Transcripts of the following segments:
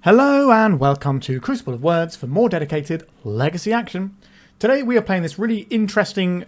Hello and welcome to Crucible of Words for more dedicated legacy action. Today we are playing this really interesting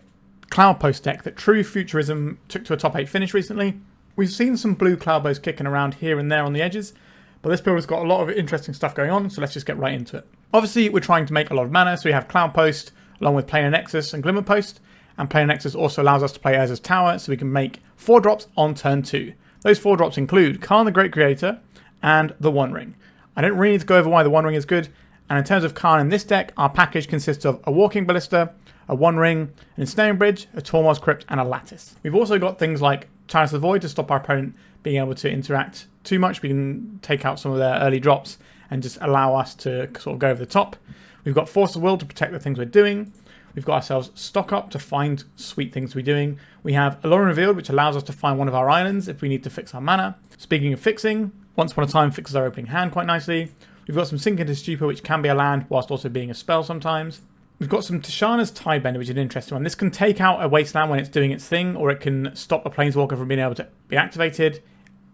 Cloudpost deck that TrueFuturism took to a top 8 finish recently. We've seen some Blue Cloudpost kicking around here and there on the edges, but this build has got a lot of interesting stuff going on, so let's just get right into it. Obviously we're trying to make a lot of mana, so we have Cloudpost along with Planar Nexus and Glimmerpost, and Planar Nexus also allows us to play Urza's Tower, so we can make 4 drops on turn 2. Those 4 drops include Karn the Great Creator and the One Ring. I don't really need to go over why the One Ring is good, and in terms of Karn in this deck, our package consists of a Walking Ballista, a One Ring, an Ensnaring Bridge, a Tormod's Crypt, and a Lattice. We've also got things like Chalice of the Void to stop our opponent being able to interact too much. We can take out some of their early drops and just allow us to sort of go over the top. We've got Force of Will to protect the things we're doing. We've got ourselves Stock Up to find sweet things to be doing. We have Lorien Revealed, which allows us to find one of our islands if we need to fix our mana. Speaking of fixing, Once Upon a Time fixes our opening hand quite nicely. We've got some Sink into Stupor, which can be a land whilst also being a spell sometimes. We've got some Tishana's Tidebinder, which is an interesting one. This can take out a wasteland when it's doing its thing, or it can stop a Planeswalker from being able to be activated.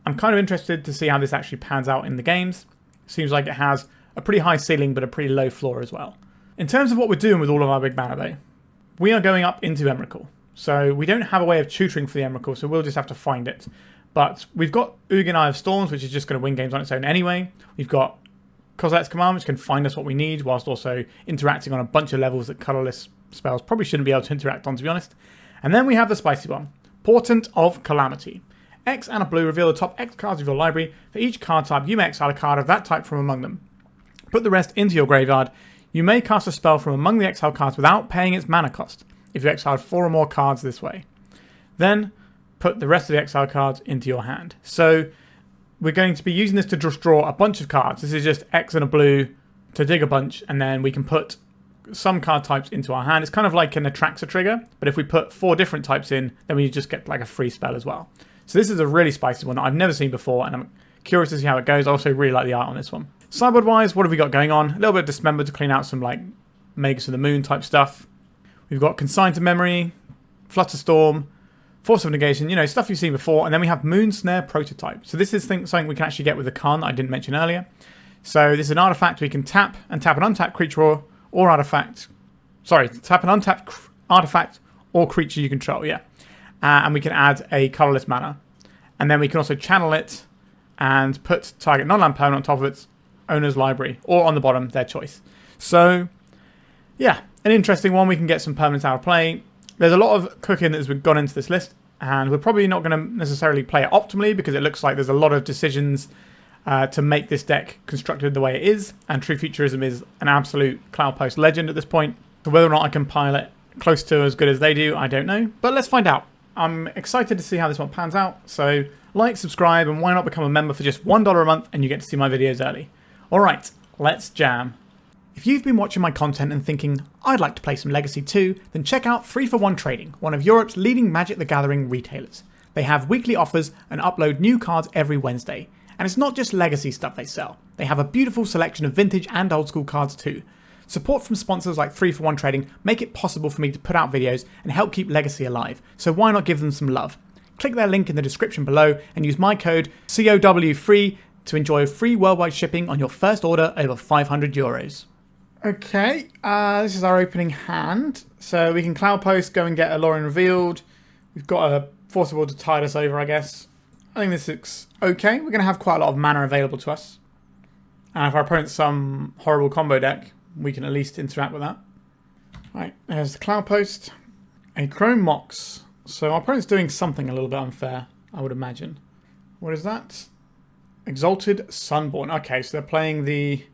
I'm kind of interested to see how this actually pans out in the games. Seems like it has a pretty high ceiling, but a pretty low floor as well. In terms of what we're doing with all of our big mana though, we are going up into Emrakul. So we don't have a way of tutoring for the Emrakul, so we'll just have to find it. But we've got Ugin Eye of Storms, which is just going to win games on its own anyway. We've got Kozilek's Command, which can find us what we need, whilst also interacting on a bunch of levels that colourless spells probably shouldn't be able to interact on, to be honest. And then we have the spicy one, Portent of Calamity. X and a blue reveal the top X cards of your library. For each card type, you may exile a card of that type from among them. Put the rest into your graveyard. You may cast a spell from among the exiled cards without paying its mana cost, if you exiled 4 or more cards this way. Then put the rest of the exiled cards into your hand. So we're going to be using this to just draw a bunch of cards. This is just X and a blue to dig a bunch, and then we can put some card types into our hand. It's kind of like an Atraxa trigger, but if we put 4 different types in, then we just get like a free spell as well. So this is a really spicy one that I've never seen before, and I'm curious to see how it goes. I also really like the art on this one. Sideboard wise, what have we got going on? A little bit of Dismember to clean out some like Magus of the Moon type stuff. We've got Consign to Memory, Flutterstorm, Force of Negation, you know, stuff you've seen before. And then we have Moon Snare Prototype. So this is something we can actually get with the Karn that I didn't mention earlier. So this is an artifact we can tap and tap an untapped creature or artifact. Sorry, tap an untapped artifact or creature you control, yeah. And we can add a colourless mana. And then we can also channel it and put target non-land permanent on top of its owner's library, or on the bottom, their choice. So, yeah, an interesting one. We can get some permanents out of play. There's a lot of cooking that has gone into this list, and we're probably not going to necessarily play it optimally because it looks like there's a lot of decisions to make this deck constructed the way it is, and TrueFuturism is an absolute Cloudpost legend at this point. So whether or not I can pile it close to as good as they do, I don't know, but let's find out. I'm excited to see how this one pans out, so like, subscribe, and why not become a member for just $1 a month and you get to see my videos early. Alright, let's jam. If you've been watching my content and thinking, I'd like to play some Legacy too, then check out 3for1 Trading, one of Europe's leading Magic the Gathering retailers. They have weekly offers and upload new cards every Wednesday. And it's not just Legacy stuff they sell. They have a beautiful selection of vintage and old school cards too. Support from sponsors like 3for1 Trading make it possible for me to put out videos and help keep Legacy alive, so why not give them some love? Click their link in the description below and use my code COW3 to enjoy free worldwide shipping on your first order over €500. Okay, this is our opening hand. So we can Cloudpost, go and get a Lorien Revealed. We've got a Force of Will to tide us over, I guess. I think this looks okay. We're going to have quite a lot of mana available to us. And if our opponent's some horrible combo deck, we can at least interact with that. Right, there's the Cloudpost. A Chrome Mox. So our opponent's doing something a little bit unfair, I would imagine. What is that? Exalted Sunborn. Okay, so they're playing the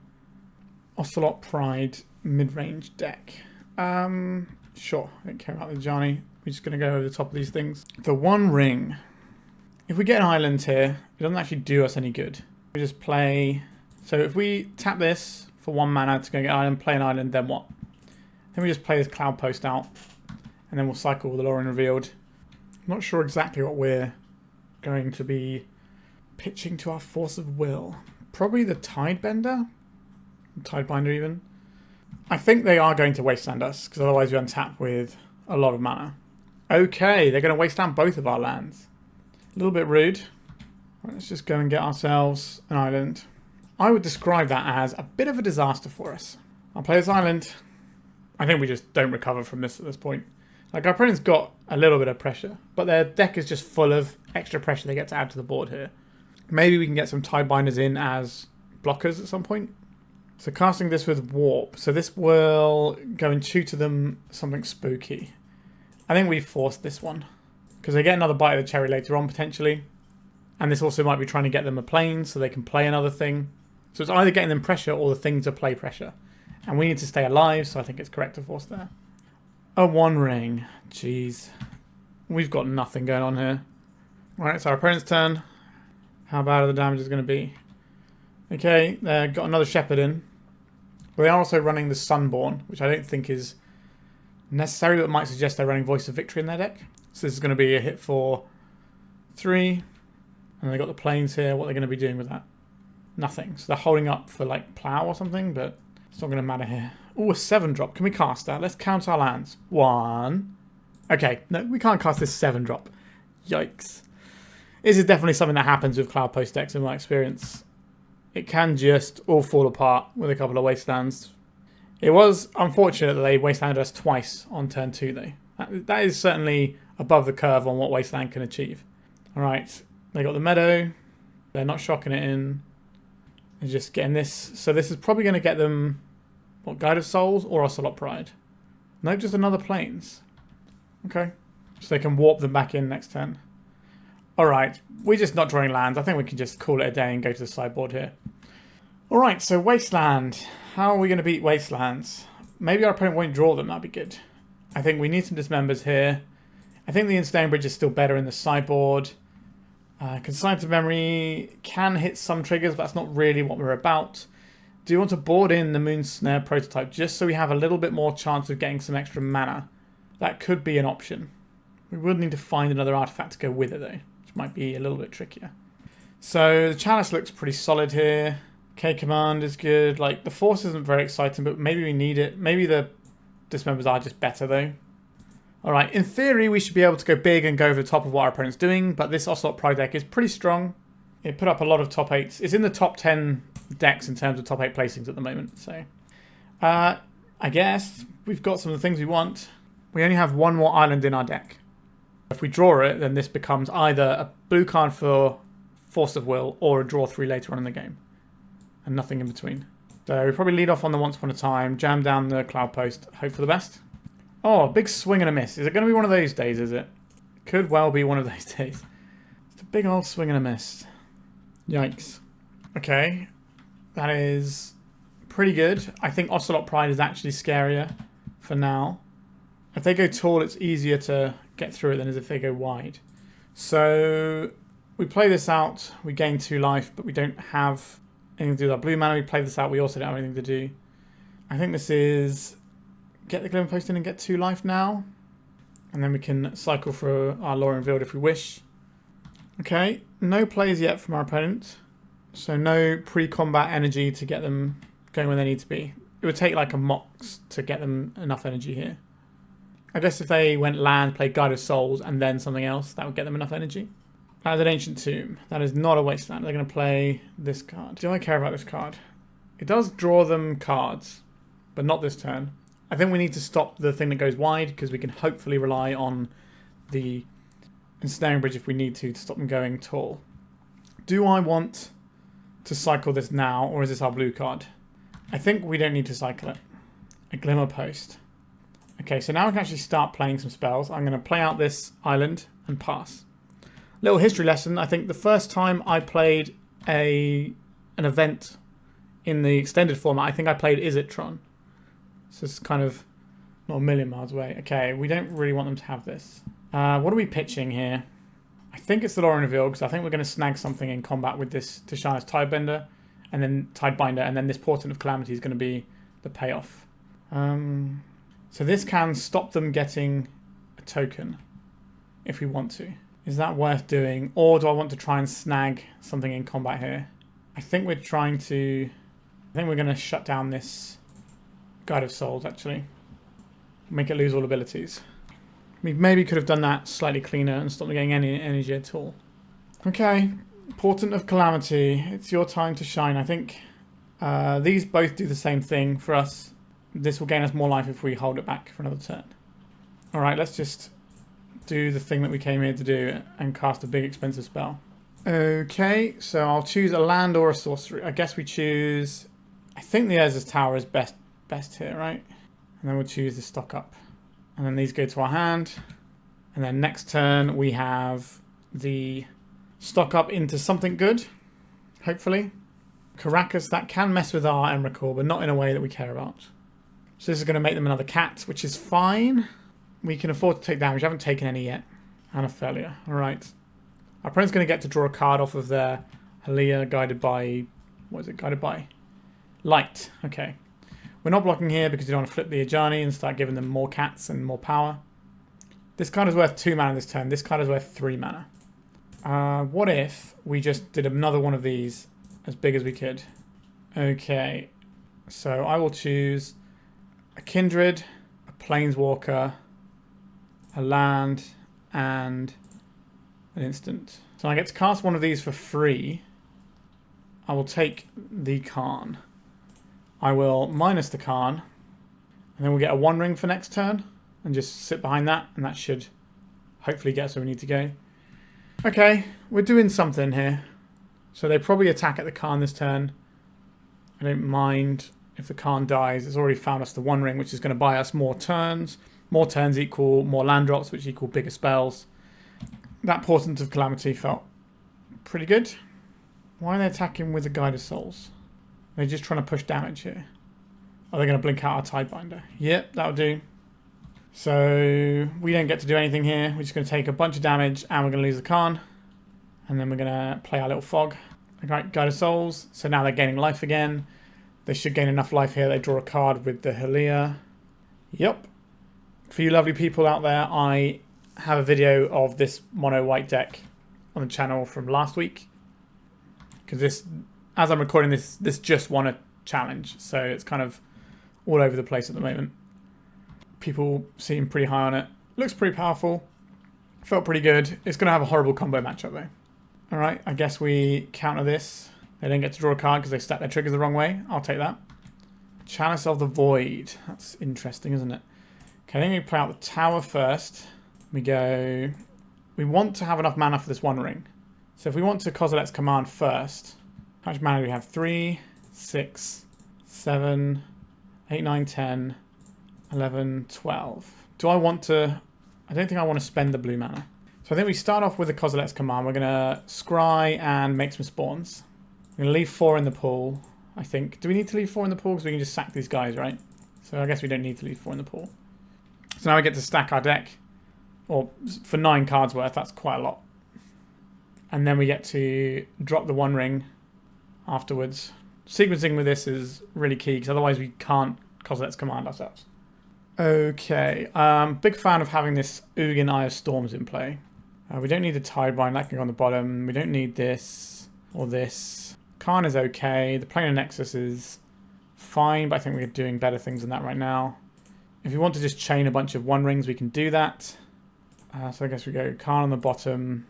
Ocelot Pride mid-range deck. Sure, I don't care about the Johnny. We're just going to go over the top of these things. The One Ring. If we get an island here, it doesn't actually do us any good. We just play... So if we tap this for 1 mana to go get an island, play an island, then what? Then we just play this Cloudpost out. And then we'll cycle with the Lorien Revealed. I'm not sure exactly what we're going to be pitching to our Force of Will. Probably the Tidebender? Tidebinder even. I think they are going to wasteland us, because otherwise we untap with a lot of mana. Okay, they're going to wasteland both of our lands. A little bit rude. Right, let's just go and get ourselves an island. I would describe that as a bit of a disaster for us. I'll play this island. I think we just don't recover from this at this point. Like, our opponent's got a little bit of pressure, but their deck is just full of extra pressure they get to add to the board here. Maybe we can get some Tidebinders in as blockers at some point. So casting this with Warp. So this will go and tutor them something spooky. I think we forced this one, because they get another bite of the cherry later on, potentially. And this also might be trying to get them a plane so they can play another thing. So it's either getting them pressure or the thing to play pressure. And we need to stay alive, so I think it's correct to force there. A One Ring. Jeez. We've got nothing going on here. Alright, it's our opponent's turn. How bad are the damages going to be? Okay, they've got another Shepherd in. But they are also running the Sunborn, which I don't think is necessary, but might suggest they're running Voice of Victory in their deck. So this is going to be a hit for 3. And they've got the planes here. What are they going to be doing with that? Nothing. So they're holding up for like Plow or something, but it's not going to matter here. Oh, a 7-drop. Can we cast that? Let's count our lands. 1. Okay, no, we can't cast this 7-drop. Yikes. This is definitely something that happens with Cloudpost decks in my experience. It can just all fall apart with a couple of Wastelands. It was unfortunate that they Wastelanded us twice on turn 2 though. That is certainly above the curve on what Wasteland can achieve. Alright, they got the Meadow. They're not shocking it in. They're just getting this. So this is probably going to get them, what, Guide of Souls or Ocelot Pride? No, just another Plains. Okay. So they can warp them back in next turn. Alright, we're just not drawing lands. I think we can just call it a day and go to the sideboard here. Alright, so Wasteland. How are we going to beat Wastelands? Maybe our opponent won't draw them, that'd be good. I think we need some Dismembers here. I think the Ensnaring Bridge is still better in the sideboard. Consign to Memory can hit some triggers, but that's not really what we're about. Do you want to board in the Moon Snare prototype just so we have a little bit more chance of getting some extra mana? That could be an option. We would need to find another artifact to go with it though, which might be a little bit trickier. So the Chalice looks pretty solid here. K-Command is good. Like, the Force isn't very exciting, but maybe we need it. Maybe the Dismembers are just better though. Alright, in theory we should be able to go big and go over the top of what our opponent's doing, but this Ocelot Pride deck is pretty strong. It put up a lot of top 8s. It's in the top 10 decks in terms of top 8 placings at the moment, so... I guess we've got some of the things we want. We only have one more island in our deck. If we draw it, then this becomes either a blue card for Force of Will or a draw 3 later on in the game. And nothing in between. So we probably lead off on the Once Upon a Time, jam down the Cloudpost, hope for the best. Oh, a big swing and a miss. Is it going to be one of those days, is it? Could well be one of those days. It's a big old swing and a miss. Yikes. Okay. That is pretty good. I think Ocelot Pride is actually scarier for now. If they go tall, it's easier to get through it than if they go wide. So we play this out. We gain 2 life, but we don't have anything to do with our blue mana. We play this out. We also don't have anything to do. I think this is... get the Glimmerpost in and get 2 life now. And then we can cycle for our Lorien Revealed if we wish. Okay, no plays yet from our opponent. So no pre-combat energy to get them going where they need to be. It would take like a Mox to get them enough energy here. I guess if they went land, played Guide of Souls, and then something else, that would get them enough energy. That is an Ancient Tomb. That is not a Wasteland. They're going to play this card. Do I care about this card? It does draw them cards, but not this turn. I think we need to stop the thing that goes wide because we can hopefully rely on the Ensnaring Bridge if we need to stop them going tall. Do I want to cycle this now, or is this our blue card? I think we don't need to cycle it. A Glimmerpost. Okay, so now we can actually start playing some spells. I'm going to play out this island and pass. Little history lesson. I think the first time I played an event in the extended format, I think I played Izzet-Tron. So it's kind of not a million miles away. Okay, we don't really want them to have this. What are we pitching here? I think it's the Lorien Revealed, because I think we're going to snag something in combat with this Tishana's Tidebinder, and then Tidebinder, and then this Portent of Calamity is going to be the payoff. So this can stop them getting a token, if we want to. Is that worth doing, or do I want to try and snag something in combat here? I think we're trying to... I think we're going to shut down this Guide of Souls, actually. Make it lose all abilities. We maybe could have done that slightly cleaner and stopped getting any energy at all. Okay, Portent of Calamity. It's your time to shine. I think These both do the same thing for us. This will gain us more life if we hold it back for another turn. Alright, let's just do the thing that we came here to do and cast a big expensive spell. Okay, so I'll choose a land or a sorcery. I guess we choose... I think the Urza's Tower is best here, right? And then we'll choose the stock up. And then these go to our hand. And then next turn we have the stock up into something good, hopefully. Caracas, that can mess with our Emrakul, but not in a way that we care about. So this is going to make them another cat, which is fine. We can afford to take damage. I haven't taken any yet. And a failure. Alright. Our opponent's going to get to draw a card off of their Halia guided by... What is it? Guided by? Light. Okay. We're not blocking here because we don't want to flip the Ajani and start giving them more cats and more power. This card is worth 2 mana this turn. This card is worth 3 mana. What if we just did another one of these as big as we could? Okay. So I will choose a Kindred, a Planeswalker, a land, and an instant. So I get to cast one of these for free. I will take the Karn. I will minus the Karn, and then we'll get a One Ring for next turn, and just sit behind that, and that should hopefully get us where we need to go. Okay, we're doing something here. So they probably attack at the Karn this turn. I don't mind if the Karn dies. It's already found us the One Ring, which is going to buy us more turns. More turns equal more land drops, which equal bigger spells. That Portent of Calamity felt pretty good. Why are they attacking with the Guide of Souls? They're just trying to push damage here. Are they going to blink out our Tidebinder? Yep, that'll do. So we don't get to do anything here. We're just going to take a bunch of damage and we're going to lose the Karn. And then we're going to play our little fog. Okay, Guide of Souls. So now they're gaining life again. They should gain enough life here. They draw a card with the Halia. Yep. For you lovely people out there, I have a video of this mono white deck on the channel from last week. Because this, as I'm recording this, this just won a challenge. So it's kind of all over the place at the moment. People seem pretty high on it. Looks pretty powerful. Felt pretty good. It's going to have a horrible combo matchup though. Alright, I guess we counter this. They don't get to draw a card because they stack their triggers the wrong way. I'll take that. Chalice of the Void. That's interesting, isn't it? Okay, I think we play out the tower first. We go... We want to have enough mana for this One Ring. So if we want to Kozilek's command first, how much mana do we have? 3, 6, 7, 8, 9, 10, 11, 12. Do I want to... I don't think I want to spend the blue mana. So I think we start off with the Kozilek's command. We're going to scry and make some spawns. We're going to leave 4 in the pool, I think. Do we need to leave 4 in the pool? Because we can just sack these guys, right? So I guess we don't need to leave 4 in the pool. So now we get to stack our deck. Or for 9 cards worth, that's quite a lot. And then we get to drop the One Ring afterwards. Sequencing with this is really key, because otherwise we can't Kozilek's command ourselves. Okay, big fan of having this Ugin Eye of Storms in play. We don't need the Tidebinder, that can go on the bottom. We don't need this or this. Karn is okay. The Planar Nexus is fine, but I think we're doing better things than that right now. If we want to just chain a bunch of One Rings, we can do that. So I guess we go Karn on the bottom,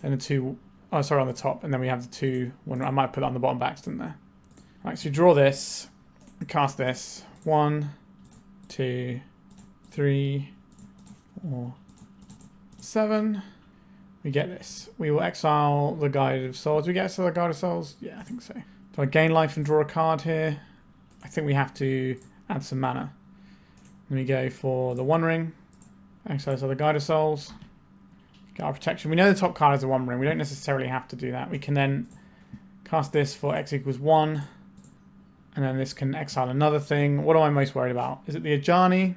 then the 2... Oh, sorry, on the top, and then we have the 2... I might put it on the bottom by accident there. Right, so we draw this, cast this. 1, 2, 3, 4, 7. We get this. We will exile the Guide of Souls. Do we get exile the Guide of Souls? Yeah, I think so. Do I gain life and draw a card here? I think we have to add some mana. Then we go for the One Ring. Exile the Guide of Souls. Get our protection. We know the top card is a One Ring. We don't necessarily have to do that. We can then cast this for X equals 1. And then this can exile another thing. What am I most worried about? Is it the Ajani?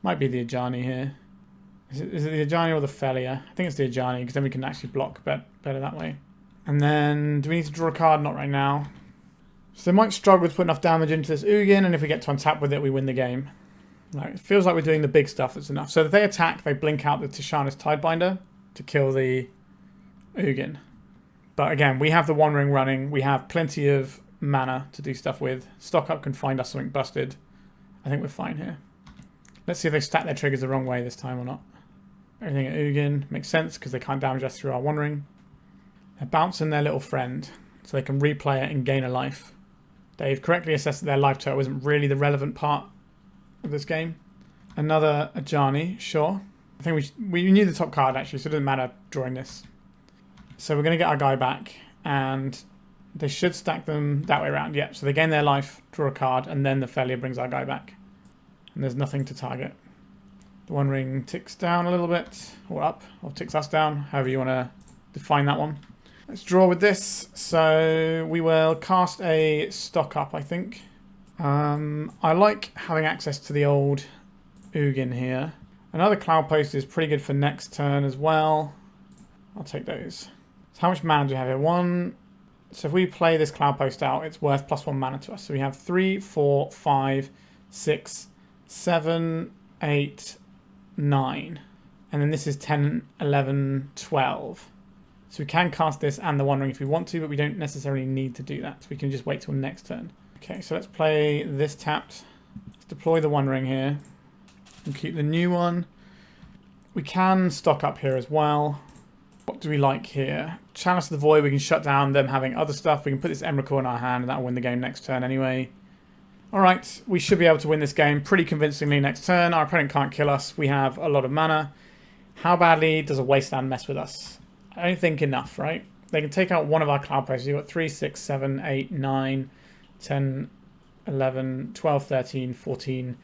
Might be the Ajani here. Is it the Ajani or the Felia? I think it's the Ajani, because then we can actually block better that way. And then, do we need to draw a card? Not right now. So they might struggle to put enough damage into this Ugin, and if we get to untap with it, we win the game. Like, it feels like we're doing the big stuff that's enough. So if they attack, they blink out the Tishana's Tidebinder to kill the Ugin. But again, we have the One Ring running. We have plenty of mana to do stuff with. Stock up can find us something busted. I think we're fine here. Let's see if they stack their triggers the wrong way this time or not. Everything at Ugin makes sense because they can't damage us through our One Ring. They're bouncing their little friend so they can replay it and gain a life. They've correctly assessed that their life total isn't really the relevant part of this game. Another Ajani, sure. I think we knew the top card actually, so it doesn't matter drawing this. So we're going to get our guy back, and they should stack them that way around. Yep, so they gain their life, draw a card, and then the failure brings our guy back. And there's nothing to target. The One Ring ticks down a little bit, or up, or ticks us down, however you want to define that one. Let's draw with this. So we will cast a stock up, I think. I like having access to the old Ugin here. Another Cloudpost is pretty good for next turn as well. I'll take those. So how much mana do we have here? 1. So if we play this Cloudpost out, it's worth +1 mana to us. So we have 3, 4, 5, 6, 7, 8, 9. And then this is 10, 11, 12. So we can cast this and the One Ring if we want to, but we don't necessarily need to do that. So we can just wait till next turn. Okay, so let's play this tapped. Let's deploy the One Ring here. And keep the new one. We can stock up here as well. What do we like here? Chalice of the Void, we can shut down them having other stuff. We can put this Emrakul in our hand and that'll win the game next turn anyway. Alright, we should be able to win this game pretty convincingly next turn. Our opponent can't kill us. We have a lot of mana. How badly does a Wasteland mess with us? I don't think enough, right? They can take out one of our Cloudposts. You've got 3, 6, 7, 8, 9, 10, 11, 12, 13, 14,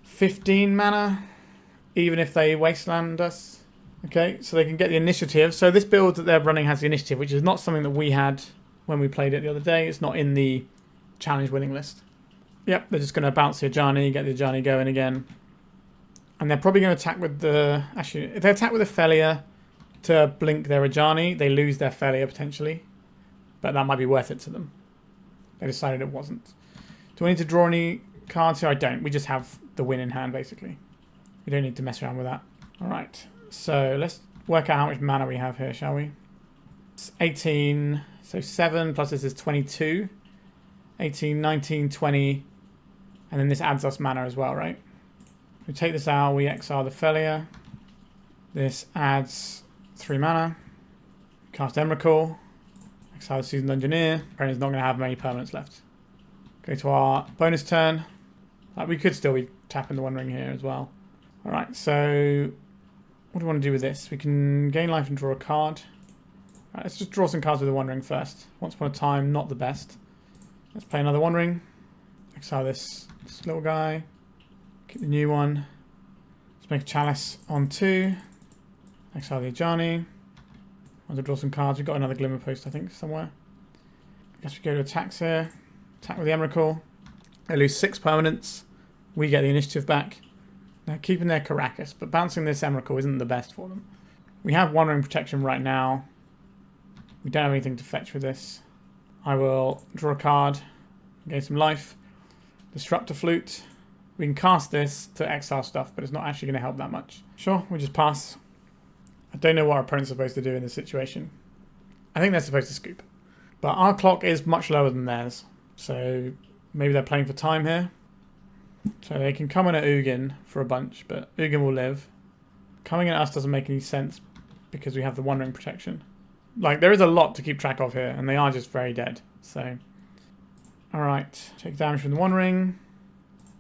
15 mana, even if they Wasteland us. Okay, so they can get the initiative. So this build that they're running has the initiative, which is not something that we had when we played it the other day. It's not in the challenge winning list. Yep, they're just going to bounce the Ajani, get the Ajani going again. And they're probably going to attack with the... Actually, if they attack with a failure to blink their Ajani, they lose their failure potentially. But that might be worth it to them. They decided it wasn't. Do I need to draw any cards here? I don't. We just have the win in hand, basically. We don't need to mess around with that. Alright, so let's work out how much mana we have here, shall we? It's 18, so 7 plus this is 22. 18, 19, 20. And then this adds us mana as well, right? We take this out, we exile the failure. This adds 3 mana. Cast Emrakul. Exile the Seasoned Engineer. Opponent's not going to have many permanents left. Go to our bonus turn. We could still be tapping the One Ring here as well. Alright, so what do we want to do with this? We can gain life and draw a card. Right, let's just draw some cards with the One Ring first. Once upon a time, not the best. Let's play another One Ring. Exile this little guy. Keep the new one. Let's make a Chalice on 2. Exile the Ajani. Want to draw some cards. We've got another Glimmerpost, I think, somewhere. I guess we go to attacks here. Attack with the Emrakul. They lose 6 permanents. We get the initiative back. They're keeping their Caracas, but bouncing this Emrakul isn't the best for them. We have One Ring protection right now. We don't have anything to fetch with this. I will draw a card. Gain some life. Disruptor Flute. We can cast this to exile stuff, but it's not actually going to help that much. Sure, we'll just pass. I don't know what our opponent's supposed to do in this situation. I think they're supposed to scoop. But our clock is much lower than theirs. So maybe they're playing for time here. So they can come in at Ugin for a bunch, but Ugin will live. Coming in at us doesn't make any sense because we have the One Ring protection. Like, there is a lot to keep track of here, and they are just very dead. So, alright. Take damage from the One Ring.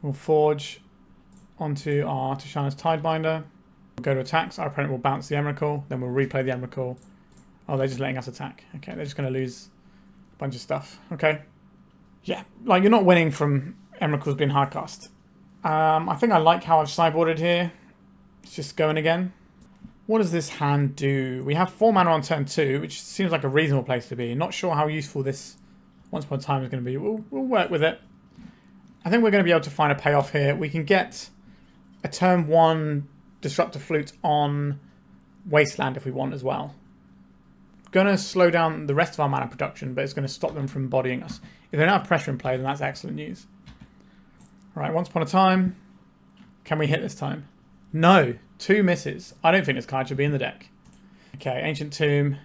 We'll forge onto our Tishana's Tidebinder. We'll go to attacks. Our opponent will bounce the Emrakul. Then we'll replay the Emrakul. Oh, they're just letting us attack. Okay, they're just going to lose a bunch of stuff. Okay. Yeah, like, you're not winning from Emrakul's being hardcast. I think I like how I've sideboarded here. It's just going again. What does this hand do? We have 4 mana on turn 2, which seems like a reasonable place to be. Not sure how useful this Once Upon a Time is going to be. We'll work with it. I think we're going to be able to find a payoff here. We can get a turn 1 Disruptor Flute on Wasteland if we want as well. Going to slow down the rest of our mana production, but it's going to stop them from bodying us. If they don't have pressure in play, then that's excellent news. Alright, Once Upon a Time. Can we hit this time? No. 2 misses. I don't think this card should be in the deck. Okay, Ancient Tomb.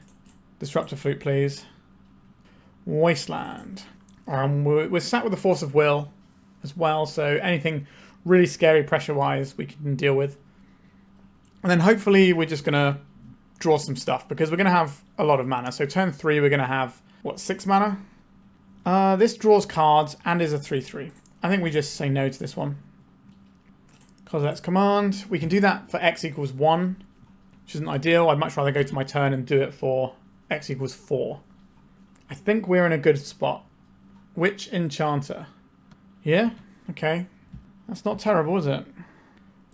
Disruptor Flute, please. Wasteland. We're sat with the Force of Will as well, so anything really scary pressure-wise we can deal with. And then hopefully we're just going to draw some stuff, because we're going to have a lot of mana. So turn 3 we're going to have, what, 6 mana? This draws cards and is a 3/3. I think we just say no to this one. Kozilek's command. We can do that for x equals 1, which isn't ideal. I'd much rather go to my turn and do it for x equals 4. I think we're in a good spot. Witch Enchanter. Yeah? Okay. That's not terrible, is it?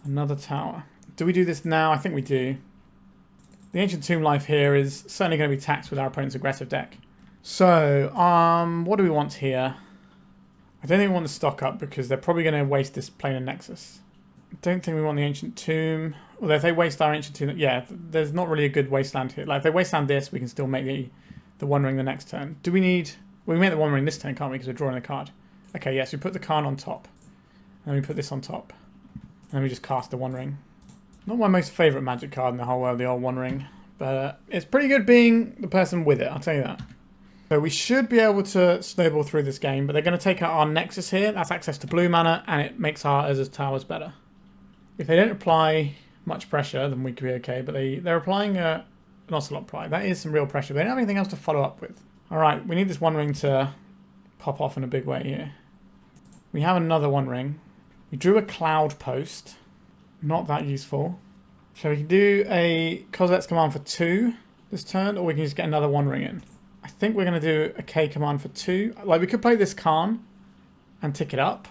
Another tower. Do we do this now? I think we do. The Ancient Tomb life here is certainly going to be taxed with our opponent's aggressive deck. So, what do we want here? I don't think we want to stock up because they're probably going to waste this Planar Nexus. I don't think we want the Ancient Tomb. Although if they waste our Ancient Tomb, yeah, there's not really a good wasteland here. Like if they wasteland this, we can still make the One Ring the next turn. Do we need... Well, we make the One Ring this turn, can't we? Because we're drawing a card. Okay, yes, we put the Karn on top. And then we put this on top. And then we just cast the One Ring. Not my most favourite Magic card in the whole world, the old One Ring. But it's pretty good being the person with it, I'll tell you that. So we should be able to snowball through this game, but they're going to take out our Nexus here. That's access to blue mana, and it makes our Urza's towers better. If they don't apply much pressure, then we could be okay, but they're applying an Ocelot Pride. That is some real pressure. They don't have anything else to follow up with. Alright, we need this One Ring to pop off in a big way here. We have another One Ring. We drew a Cloudpost. Not that useful. So we can do a Kozilek's command for 2 this turn, or we can just get another One Ring in. I think we're going to do a K command for 2. Like, we could play this Karn and tick it up.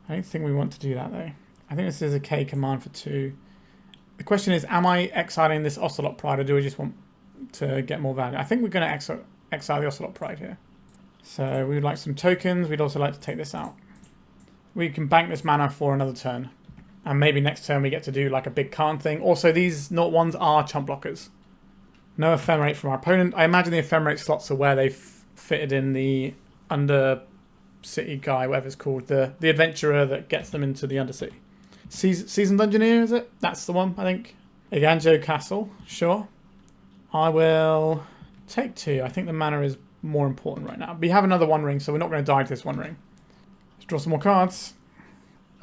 I don't think we want to do that, though. I think this is a K command for 2. The question is, am I exiling this Ocelot Pride, or do I just want to get more value? I think we're going to exile the Ocelot Pride here. So we would like some tokens. We'd also like to take this out. We can bank this mana for another turn. And maybe next turn we get to do like a big Karn thing. Also, these Naught ones are chump blockers. No Ephemerate from our opponent. I imagine the Ephemerate slots are where they've fitted in the Undercity guy, whatever it's called. The adventurer that gets them into the Undercity. Seasoned Dungeoneer, is it? That's the one, I think. Iganjo Castle, sure. I will take 2. I think the mana is more important right now. We have another One Ring, so we're not going to die to this One Ring. Let's draw some more cards.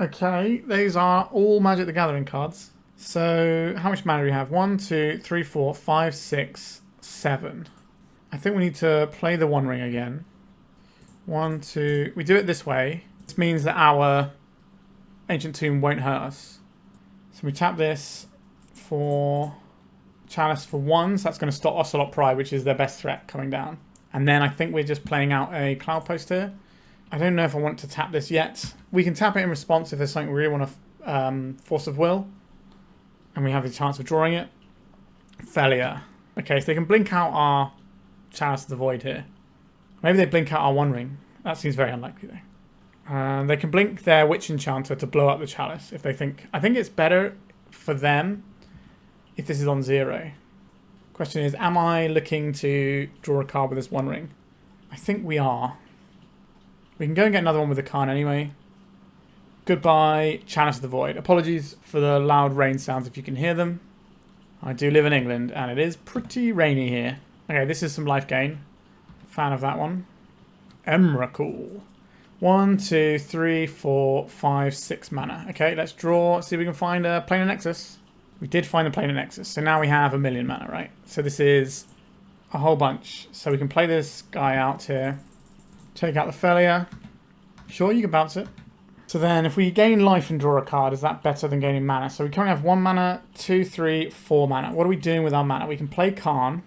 Okay, these are all Magic the Gathering cards. So, how much mana do we have? 1, 2, 3, 4, 5, 6, 7. I think we need to play the One Ring again. 1, 2... We do it this way. This means that our Ancient Tomb won't hurt us. So we tap this for Chalice for 1. So that's going to stop Ocelot Pride, which is their best threat coming down. And then I think we're just playing out a Cloudpost here. I don't know if I want to tap this yet. We can tap it in response if there's something we really want to Force of Will. And we have the chance of drawing it. Failure. Okay, so they can blink out our Chalice of the Void here. Maybe they blink out our One Ring. That seems very unlikely though. They can blink their Witch Enchanter to blow up the Chalice if they think... I think it's better for them if this is on 0. Question is, am I looking to draw a card with this One Ring? I think we are. We can go and get another one with the Karn anyway. Goodbye, Chalice of the Void. Apologies for the loud rain sounds if you can hear them. I do live in England and it is pretty rainy here. Okay, this is some life gain. Fan of that one. Emrakul. 1, 2, 3, 4, 5, 6 mana. Okay, let's draw. See if we can find a Planar Nexus. We did find the Planar Nexus. So now we have 1,000,000 mana, right? So this is a whole bunch. So we can play this guy out here. Take out the failure. Sure, you can bounce it. So then if we gain life and draw a card, is that better than gaining mana? So we currently have 1 mana, 2, 3, 4 mana. What are we doing with our mana? We can play Karn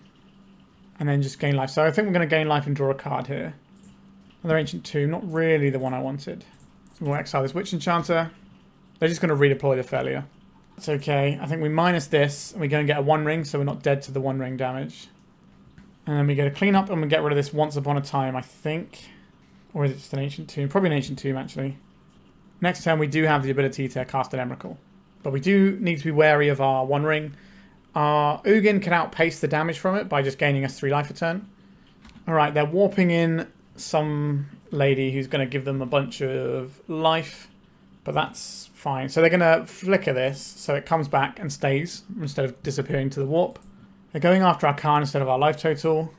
and then just gain life. So I think we're going to gain life and draw a card here. Another Ancient Tomb, not really the one I wanted. So we'll exile this Witch Enchanter. They're just going to redeploy the failure. That's okay. I think we minus this and we go and get a One Ring so we're not dead to the One Ring damage. And then we go to clean up and we get rid of this Once Upon a Time, I think. Or is it just an Ancient Tomb? Probably an Ancient Tomb, actually. Next turn, we do have the ability to cast an Emrakul. But we do need to be wary of our One Ring. Our Ugin can outpace the damage from it by just gaining us 3 life a turn. Alright, they're warping in some lady who's going to give them a bunch of life. But that's fine. So they're going to flicker this so it comes back and stays instead of disappearing to the warp. They're going after our Karn instead of our life total.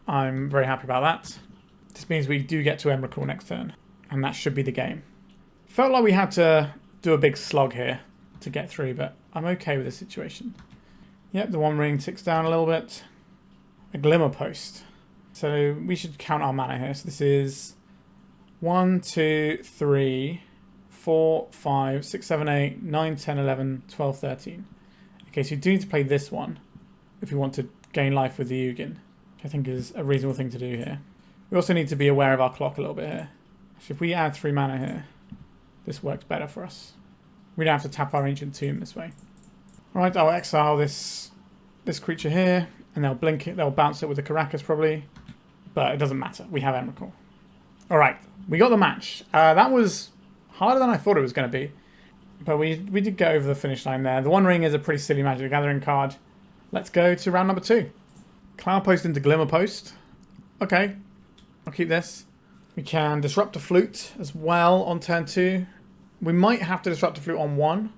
I'm very happy about that. This means we do get to Emrakul next turn. And that should be the game. Felt like we had to do a big slog here to get through, but I'm okay with the situation. Yep, the One Ring ticks down a little bit. A Glimmerpost. So we should count our mana here. So this is 1, 2, 3, 4, 5, 6, 7, 8, 9, 10, 11, 12, 13. Okay, so you do need to play this one if you want to gain life with the Ugin, which I think is a reasonable thing to do here. We also need to be aware of our clock a little bit here. So if we add 3 mana here, this works better for us. We don't have to tap our Ancient Tomb this way. Alright, I'll exile this creature here, and they'll blink it, they'll bounce it with the Caracas probably, but it doesn't matter. We have Emrakul. Alright, we got the match. That was harder than I thought it was going to be, but we did get over the finish line there. The One Ring is a pretty silly Magic the Gathering card. Let's go to round number 2. Cloudpost into Glimmerpost. Okay, I'll keep this. We can Disruptor Flute as well on turn 2. We might have to Disruptor Flute on 1,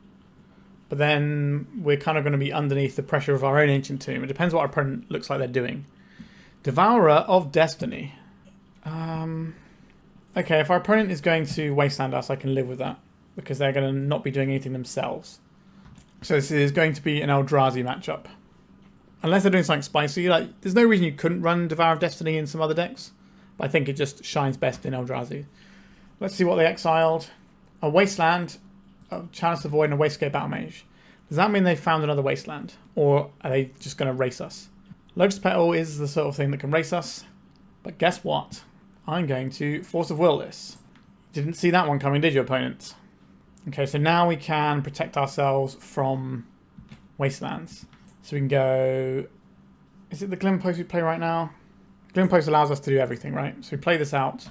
but then we're kind of going to be underneath the pressure of our own Ancient Tomb. It depends what our opponent looks like they're doing. Devourer of Destiny. Okay, if our opponent is going to Wasteland us, I can live with that, because they're going to not be doing anything themselves. So this is going to be an Eldrazi matchup. Unless they're doing something spicy, like there's no reason you couldn't run Devourer of Destiny in some other decks, but I think it just shines best in Eldrazi. Let's see what they exiled. A Wasteland, a Chalice of Void, and a Wastegate Battle Mage. Does that mean they found another Wasteland? Or are they just going to race us? Lotus Petal is the sort of thing that can race us. But guess what? I'm going to Force of Will this. Didn't see that one coming, did you, opponents? Okay, so now we can protect ourselves from Wastelands. So we can go... Is it the Glimmerpost we play right now? Glimmerpost allows us to do everything, right? So we play this out,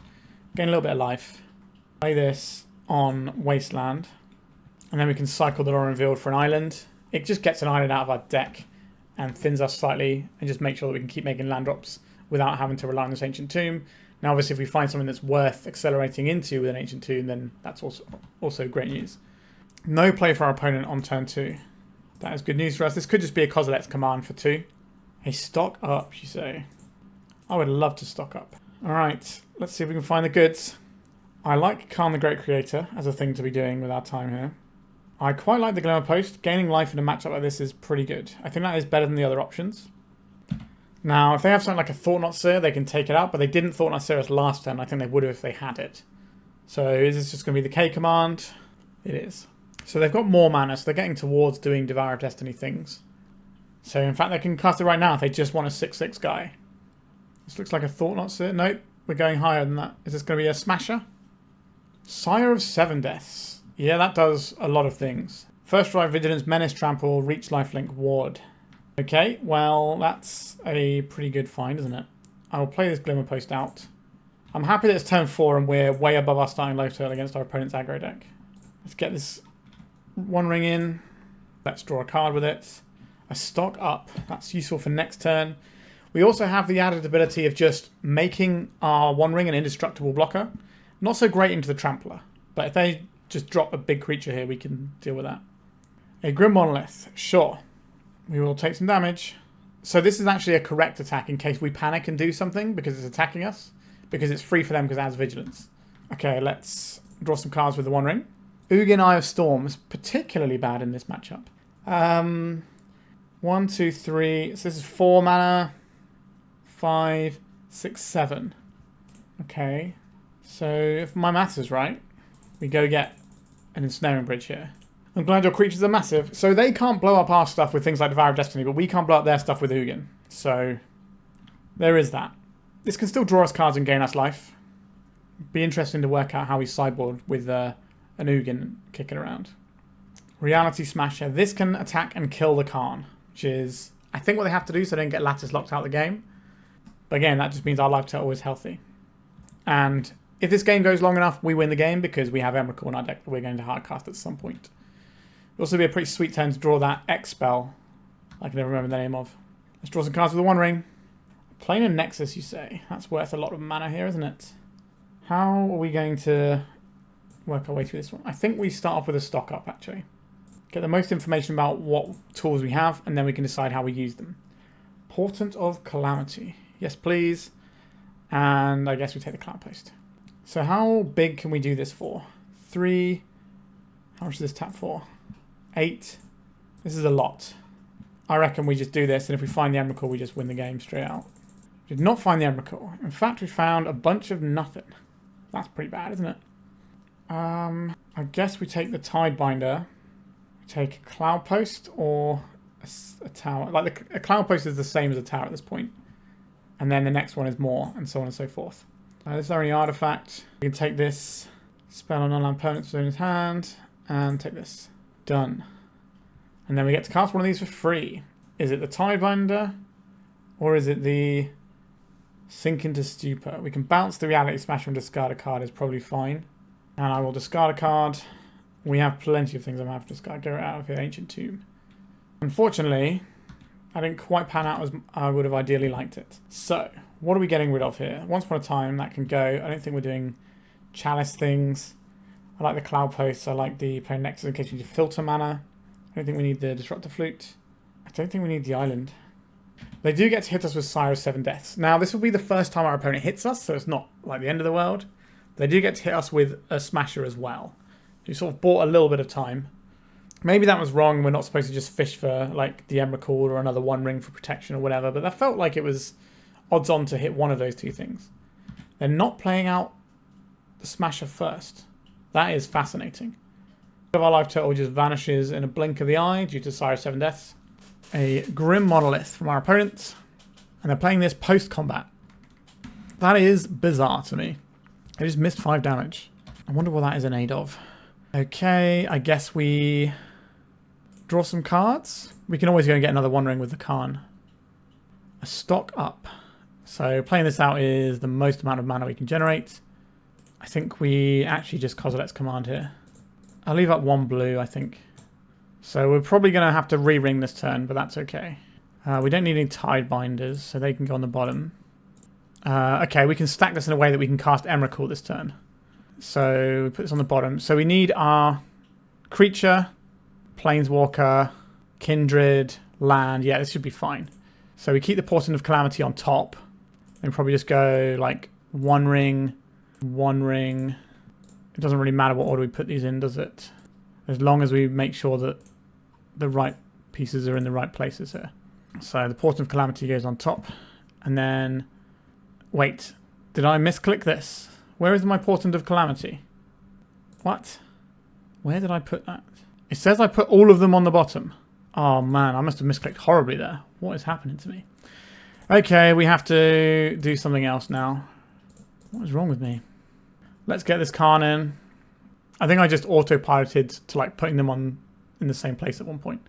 gain a little bit of life, play this on Wasteland, and then we can cycle the Lorien Revealed for an island. It just gets an island out of our deck and thins us slightly and just make sure that we can keep making land drops without having to rely on this Ancient Tomb. Now obviously if we find something that's worth accelerating into with an Ancient Tomb, then that's also great news. No play for our opponent on turn 2. That is good news for us. This could just be a Kozilek's command for 2. A stock up, you say? I would love to stock up. Alright, let's see if we can find the goods. I like Karn the Great Creator as a thing to be doing with our time here. I quite like the Glimmerpost. Gaining life in a matchup like this is pretty good. I think that is better than the other options. Now, if they have something like a Thought-Knot Seer, they can take it out, but they didn't Thought-Knot Seer us last turn. I think they would have if they had it. So is this just going to be the K command? It is. So they've got more mana, so they're getting towards doing Devourer of Destiny things. So in fact, they can cast it right now if they just want a 6/6 guy. This looks like a Thought-Knot Seer. Nope, we're going higher than that. Is this going to be a Smasher? Sire of 7 Deaths. Yeah, that does a lot of things. First Strike, Vigilance, Menace, Trample, Reach, Lifelink, Ward. Okay, well, that's a pretty good find, isn't it? I will play this Glimmerpost out. I'm happy that it's turn 4 and we're way above our starting low total against our opponent's aggro deck. Let's get this One Ring in. Let's draw a card with it. A stock up. That's useful for next turn. We also have the added ability of just making our One Ring an indestructible blocker. Not so great into the Trampler, but if they just drop a big creature here, we can deal with that. A Grim Monolith. Sure. We will take some damage. So this is actually a correct attack in case we panic and do something because it's attacking us. Because it's free for them because it adds Vigilance. Okay, let's draw some cards with the One Ring. Ugin Eye of Storm is particularly bad in this matchup. 1, 2, 3. So this is 4 mana. 5, 6, 7. Okay. So if my maths is right, we go get an Ensnaring Bridge here. I'm glad your creatures are massive. So they can't blow up our stuff with things like Devourer of Destiny, but we can't blow up their stuff with Ugin. So there is that. This can still draw us cards and gain us life. Be interesting to work out how we sideboard with an Ugin kicking around. Reality Smasher. This can attack and kill the Karn, which is, I think, what they have to do so they don't get Lattice locked out of the game. But again, that just means our life total is healthy. And if this game goes long enough, we win the game because we have Emrakul in our deck that we're going to hardcast at some point. It'll also be a pretty sweet turn to draw that X spell I can never remember the name of. Let's draw some cards with the One Ring. Planar Nexus, you say? That's worth a lot of mana here, isn't it? How are we going to work our way through this one? I think we start off with a stock up, actually. Get the most information about what tools we have, and then we can decide how we use them. Portent of Calamity. Yes, please. And I guess we take the Cloudpost. So how big can we do this for? 3. How much is this tap for? 8. This is a lot. I reckon we just do this, and if we find the Emrakul, we just win the game straight out. Did not find the Emrakul. In fact, we found a bunch of nothing. That's pretty bad, isn't it? I guess we take the Tidebinder. We take a Cloudpost or a tower. Like a Cloudpost is the same as a tower at this point. And then the next one is more, and so on and so forth. This is our only artifact. We can take this spell on non-land opponents in his hand, and take this. Done. And then we get to cast one of these for free. Is it the Tidebinder, or is it the Sink into Stupor? We can bounce the Reality Smasher and discard a card, is probably fine. And I will discard a card. We have plenty of things I'm going to have to discard. Get it out of here, Ancient Tomb. Unfortunately, I didn't quite pan out as I would have ideally liked it. So, what are we getting rid of here? Once upon a time, that can go. I don't think we're doing Chalice things. I like the Cloudpost. I like the Planar Nexus in case we need to filter mana. I don't think we need the Disruptor Flute. I don't think we need the Island. They do get to hit us with Sire of 7 Deaths. Now, this will be the first time our opponent hits us, so it's not like the end of the world. They do get to hit us with a Smasher as well. You sort of bought a little bit of time. Maybe that was wrong. We're not supposed to just fish for like the Emrakul or another One Ring for protection or whatever, but that felt like it was odds on to hit one of those two things. They're not playing out the Smasher first. That is fascinating. Our life total just vanishes in a blink of the eye due to Sire of 7 Deaths. A Grim Monolith from our opponent, and they're playing this post-combat. That is bizarre to me. They just missed 5 damage. I wonder what that is in aid of. Okay, I guess we draw some cards. We can always go and get another One Ring with the Karn. A stock up. So playing this out is the most amount of mana we can generate. I think we actually just Kozilek's command here. I'll leave up 1 blue, I think. So we're probably going to have to re-ring this turn, but that's okay. We don't need any Tidebinders, so they can go on the bottom. Okay, we can stack this in a way that we can cast Emrakul this turn. So we put this on the bottom. So we need our creature, Planeswalker, Kindred, land. Yeah, this should be fine. So we keep the Portent of Calamity on top. And probably just go like 1 ring, 1 ring. It doesn't really matter what order we put these in, does it? As long as we make sure that the right pieces are in the right places here. So the Portent of Calamity goes on top. And then... Wait, did I misclick this? Where is my Portent of Calamity? What? Where did I put that? It says I put all of them on the bottom. Oh man, I must have misclicked horribly there. What is happening to me? Okay, we have to do something else now. What is wrong with me? Let's get this Karn in. I think I just autopiloted to like putting them on in the same place at one point.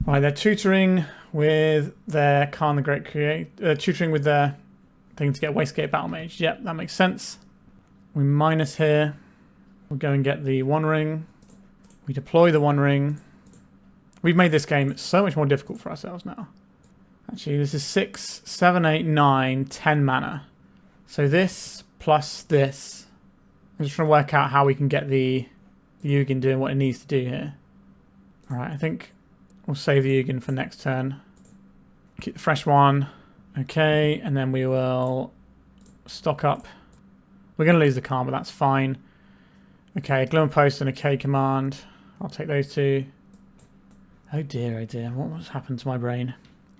Right, they're tutoring with their Karn the Great Creator. Tutoring with their thing to get Wastegate Battle Mage. Yep, that makes sense. We minus here. We'll go and get the One Ring. We deploy the One Ring. We've made this game so much more difficult for ourselves now. Actually, this is 6, 7, 8, 9, 10 mana. So this plus this. I'm just trying to work out how we can get the Ugin doing what it needs to do here. Alright, I think we'll save the Ugin for next turn. Keep the fresh one. Okay, and then we will stock up. We're going to lose the Karn, but that's fine. Okay, Glimmerpost and a K command. I'll take those two. Oh dear, what's happened to my brain?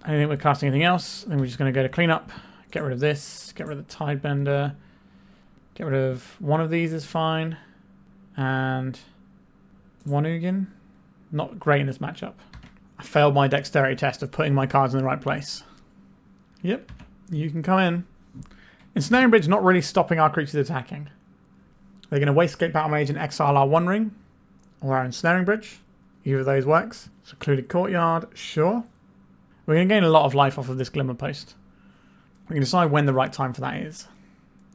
I don't think we're casting anything else. Then we're just going to go to cleanup. Get rid of this. Get rid of the Tidebender. Get rid of one of these is fine. And one Ugin. Not great in this matchup. I failed my dexterity test of putting my cards in the right place. Yep, you can come in. Ensnaring Bridge not really stopping our creatures attacking. They're going to Wastegate Battle Mage and exile our One Ring. Or our Ensnaring Bridge. Either of those works. Secluded Courtyard, sure. We're going to gain a lot of life off of this Glimmerpost. We can decide when the right time for that is.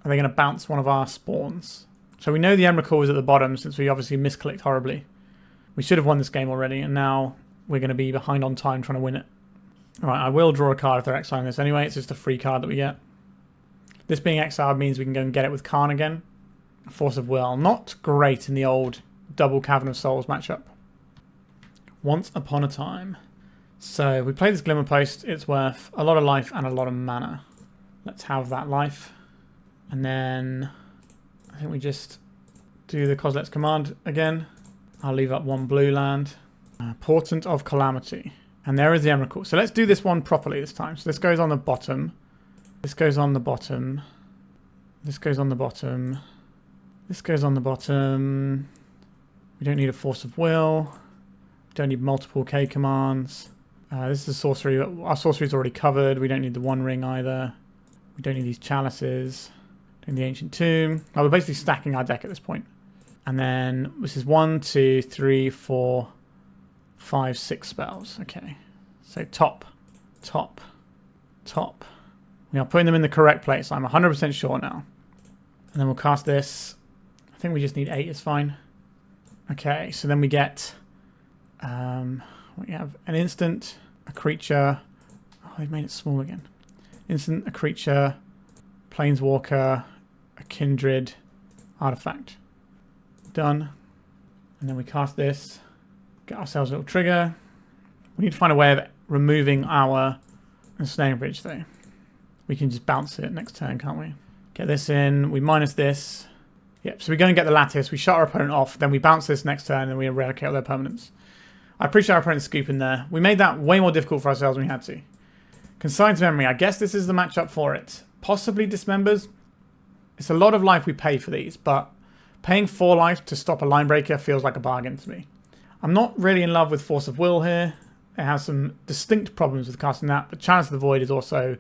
Are they going to bounce one of our spawns? So we know the Emrakul is at the bottom since we obviously misclicked horribly. We should have won this game already, and now we're going to be behind on time trying to win it. Alright, I will draw a card if they're exiling this anyway. It's just a free card that we get. This being exiled means we can go and get it with Karn again. Force of Will. Not great in the old double Cavern of Souls matchup. Once upon a time. So we play this Glimmerpost. It's worth a lot of life and a lot of mana. Let's have that life. And then I think we just do the Kozilek's command again. I'll leave up 1 blue land. Portent of Calamity. And there is the Emrakul. So let's do this one properly this time. So this goes on the bottom. This goes on the bottom. This goes on the bottom. This goes on the bottom. We don't need a Force of Will. We don't need multiple K commands. This is a sorcery. Our sorcery is already covered. We don't need the One Ring either. We don't need these chalices. Don't need the Ancient Tomb. We're basically stacking our deck at this point. And then this is 1, 2, 3, 4, 5, 6 spells. Okay. So top, top, top. We are putting them in the correct place. I'm 100% sure now. And then we'll cast this. I think we just need 8 is fine. Okay, so then we get... we have an instant, a creature. Oh, they've made it small again. Instant, a creature, planeswalker, a kindred, artifact. Done. And then we cast this. Get ourselves a little trigger. We need to find a way of removing our ensnaring bridge though. We can just bounce it next turn, can't we? Get this in. We minus this. Yep, so we go and get the lattice. We shut our opponent off. Then we bounce this next turn and we eradicate all their permanents. I appreciate our opponent's scoop in there. We made that way more difficult for ourselves than we had to. Consigned Memory. I guess this is the matchup for it. Possibly Dismembers. It's a lot of life we pay for these, but paying 4 life to stop a line breaker feels like a bargain to me. I'm not really in love with Force of Will here. It has some distinct problems with casting that, but Chalice of the Void is also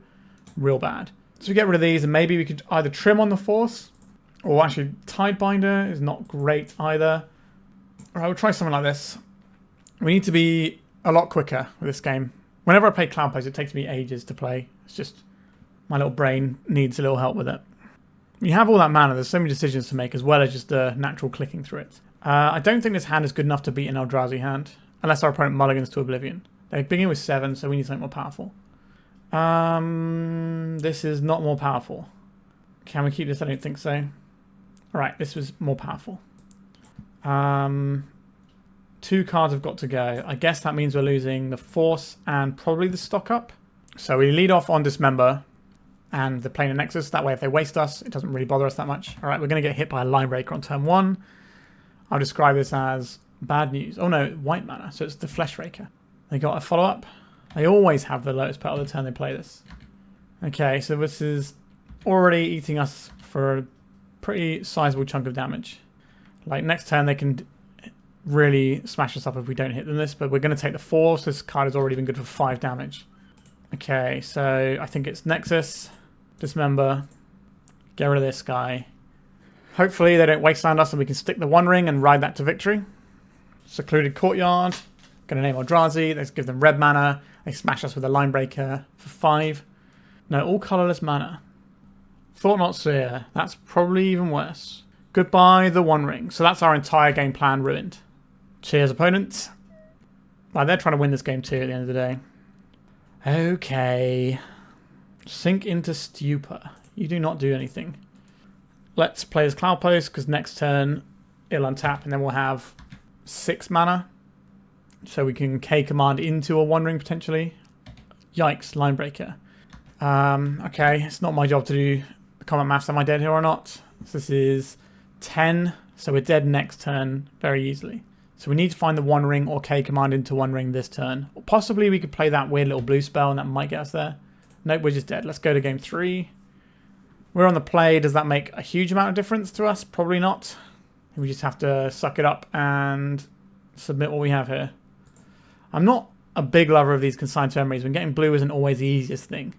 real bad. So we get rid of these, and maybe we could either trim on the Force, or actually Tidebinder is not great either. Alright, we'll try something like this. We need to be a lot quicker with this game. Whenever I play Cloudpost, it takes me ages to play. It's just my little brain needs a little help with it. You have all that mana, there's so many decisions to make, as well as just the natural clicking through it. I don't think this hand is good enough to beat an Eldrazi hand, unless our opponent mulligans to Oblivion. They begin with 7, so we need something more powerful. This is not more powerful. Can we keep this? I don't think so. Alright, this was more powerful. 2 cards have got to go. I guess that means we're losing the Force and probably the stock up. So we lead off on Dismember and the Planar Nexus. That way if they waste us, it doesn't really bother us that much. Alright, we're going to get hit by a line breaker on turn 1. I'll describe this as bad news. Oh no, white mana, so it's the Flesh Raker. They got a follow-up. They always have the Lotus Petal the turn they play this. Okay, so this is already eating us for a pretty sizable chunk of damage. Like next turn they can really smash us up if we don't hit them this, but we're going to take the 4, so this card has already been good for 5 damage. Okay, so I think it's Nexus, Dismember, get rid of this guy. Hopefully they don't wasteland us and we can stick the One Ring and ride that to victory. Secluded Courtyard, going to name Eldrazi, let's give them red mana, they smash us with a Line Breaker for 5. No, all colourless mana. Thought Not Seer, that's probably even worse. Goodbye the One Ring, so that's our entire game plan ruined. Cheers, opponent. Like, they're trying to win this game too at the end of the day. Okay. Sink into Stupor. You do not do anything. Let's play as Cloudpost, because next turn it'll untap, and then we'll have 6 mana. So we can K command into a One Ring potentially. Yikes, Line Breaker. Okay, it's not my job to do the combat maths. Am I dead here or not? So this is 10, so we're dead next turn very easily. So we need to find the One Ring or K command into One Ring this turn. Or possibly we could play that weird little blue spell and that might get us there. Nope, we're just dead. Let's go to game 3. We're on the play. Does that make a huge amount of difference to us? Probably not. We just have to suck it up and submit what we have here. I'm not a big lover of these consigned memories. When getting blue isn't always the easiest thing.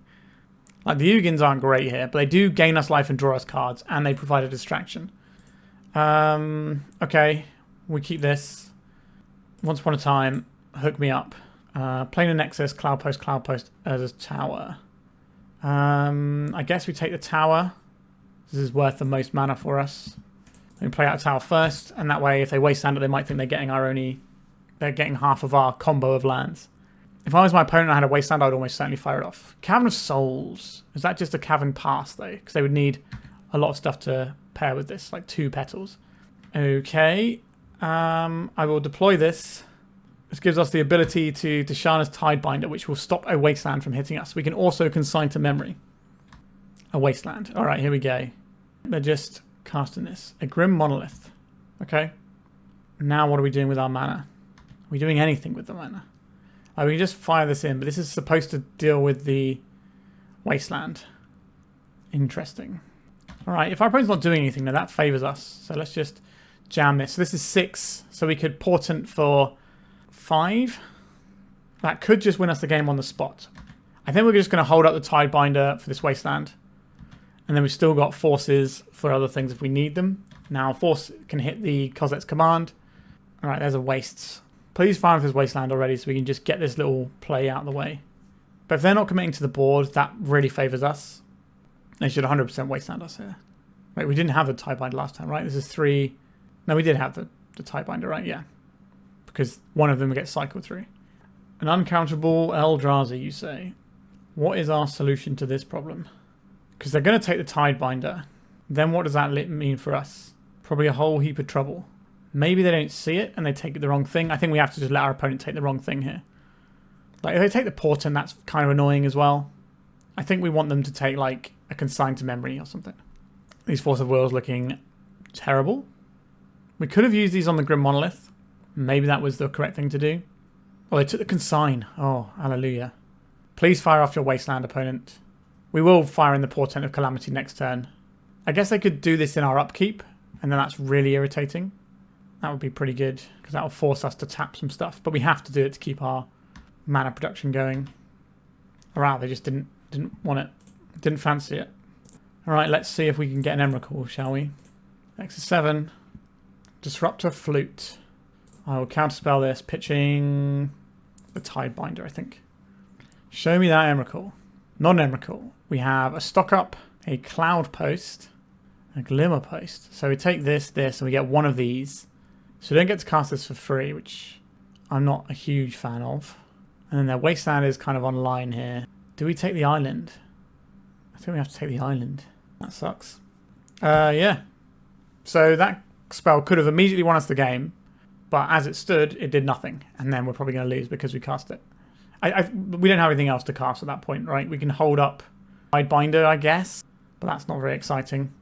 Like, the Ugins aren't great here, but they do gain us life and draw us cards, and they provide a distraction. Okay, we keep this. Once upon a time, hook me up. Planar Nexus, Cloudpost as a tower. I guess we take the tower. This is worth the most mana for us. We play out a tower first, and that way, if they wasteland it, they might think they're getting they're getting half of our combo of lands. If I was my opponent and I had a wasteland, I would almost certainly fire it off. Cavern of Souls. Is that just a Cavern Pass, though? Because they would need a lot of stuff to pair with this, like 2 petals. Okay. I will deploy this. This gives us the ability to Tishana's Tidebinder, which will stop a wasteland from hitting us. We can also consign to memory a wasteland. All right, here we go. They're just casting this. A Grim Monolith. Okay. Now what are we doing with our mana? Are we doing anything with the mana? We can just fire this in, but this is supposed to deal with the wasteland. Interesting. All right, if our opponent's not doing anything, then that favors us. So let's just jam this. So this is 6, so we could Portent for 5. That could just win us the game on the spot. I think we're just going to hold up the Tidebinder for this Wasteland. And then we've still got forces for other things if we need them. Now, force can hit the Kozilek's command. All right, there's a Wastes. Please fire with this Wasteland already so we can just get this little play out of the way. But if they're not committing to the board, that really favors us. They should 100% Wasteland us here. Wait, we didn't have the Tidebinder last time, right? This is 3. No, we did have the Tidebinder, right? Yeah. Because one of them gets cycled through. An uncounterable Eldrazi, you say. What is our solution to this problem? Because they're going to take the Tidebinder. Then what does that mean for us? Probably a whole heap of trouble. Maybe they don't see it and they take the wrong thing. I think we have to just let our opponent take the wrong thing here. Like, if they take the Portent, that's kind of annoying as well. I think we want them to take, like, a Consign to memory or something. These Force of Wills looking terrible. We could have used these on the Grim Monolith. Maybe that was the correct thing to do. Oh, they took the Consign. Oh, hallelujah. Please fire off your Wasteland, opponent. We will fire in the Portent of Calamity next turn. I guess they could do this in our upkeep, and then that's really irritating. That would be pretty good, because that will force us to tap some stuff. But we have to do it to keep our mana production going. Wow, they just didn't want it. Didn't fancy it. Alright, let's see if we can get an Emrakul, shall we? Next is 7. Disruptor Flute. I will counterspell this, pitching the Tidebinder, I think. Show me that Emrakul. Not an Emrakul. We have a Stock Up, a Cloudpost, a Glimmerpost. So we take this, and we get one of these. So we don't get to cast this for free, which I'm not a huge fan of. And then their Wasteland is kind of online here. Do we take the island? I think we have to take the island. That sucks. Yeah. So that spell could have immediately won us the game, but as it stood, it did nothing. And then we're probably going to lose because we cast it. We don't have anything else to cast at that point, right? We can hold up Tidebinder, I guess, but that's not very exciting.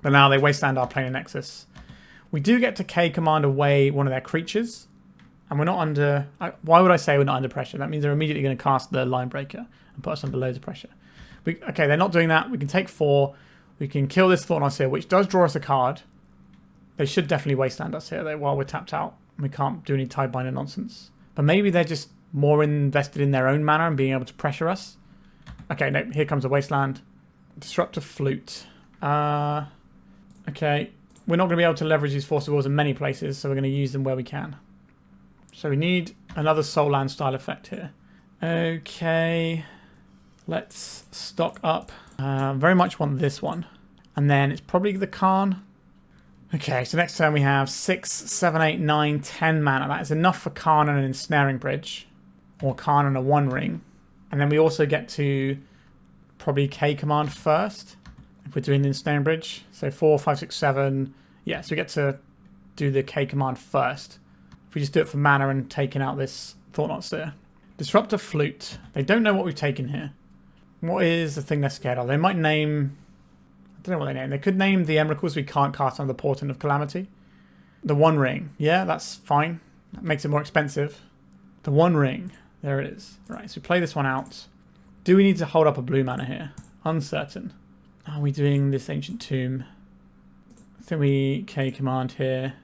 But now they Wasteland our Planar Nexus. We do get to K command away one of their creatures, and we're not under... Why would I say we're not under pressure? That means they're immediately going to cast the Line Breaker and put us under loads of pressure. Okay, they're not doing that. We can take 4. We can kill this Thought-Knot here, which does draw us a card. They should definitely Wasteland us here, though, while we're tapped out. We can't do any Tidebinder nonsense. But maybe they're just more invested in their own mana and being able to pressure us. Okay, no, here comes a Wasteland. Disruptor Flute. Okay, we're not going to be able to leverage these Force of Wills in many places, so we're going to use them where we can. So we need another Soul Land style effect here. Okay, let's stock up. Very much want this one. And then it's probably the Karn. Okay, so next turn we have 6, 7, 8, 9, 10 mana. That is enough for Karn and an Ensnaring Bridge. Or Karn and a One Ring. And then we also get to probably K command first. If we're doing the Ensnaring Bridge. So 4, 5, 6, 7. Yeah, so we get to do the K command first. If we just do it for mana and taking out this Thought-Knot Seer. Disruptor Flute. They don't know what we've taken here. What is the thing they're scared of? They might name... I don't know what they name. They could name the Emrakuls we can't cast under the Portent of Calamity. The One Ring. Yeah, that's fine. That makes it more expensive. The One Ring. There it is. Right, so we play this one out. Do we need to hold up a blue mana here? Uncertain. Are we doing this Ancient Tomb? I think we K command here.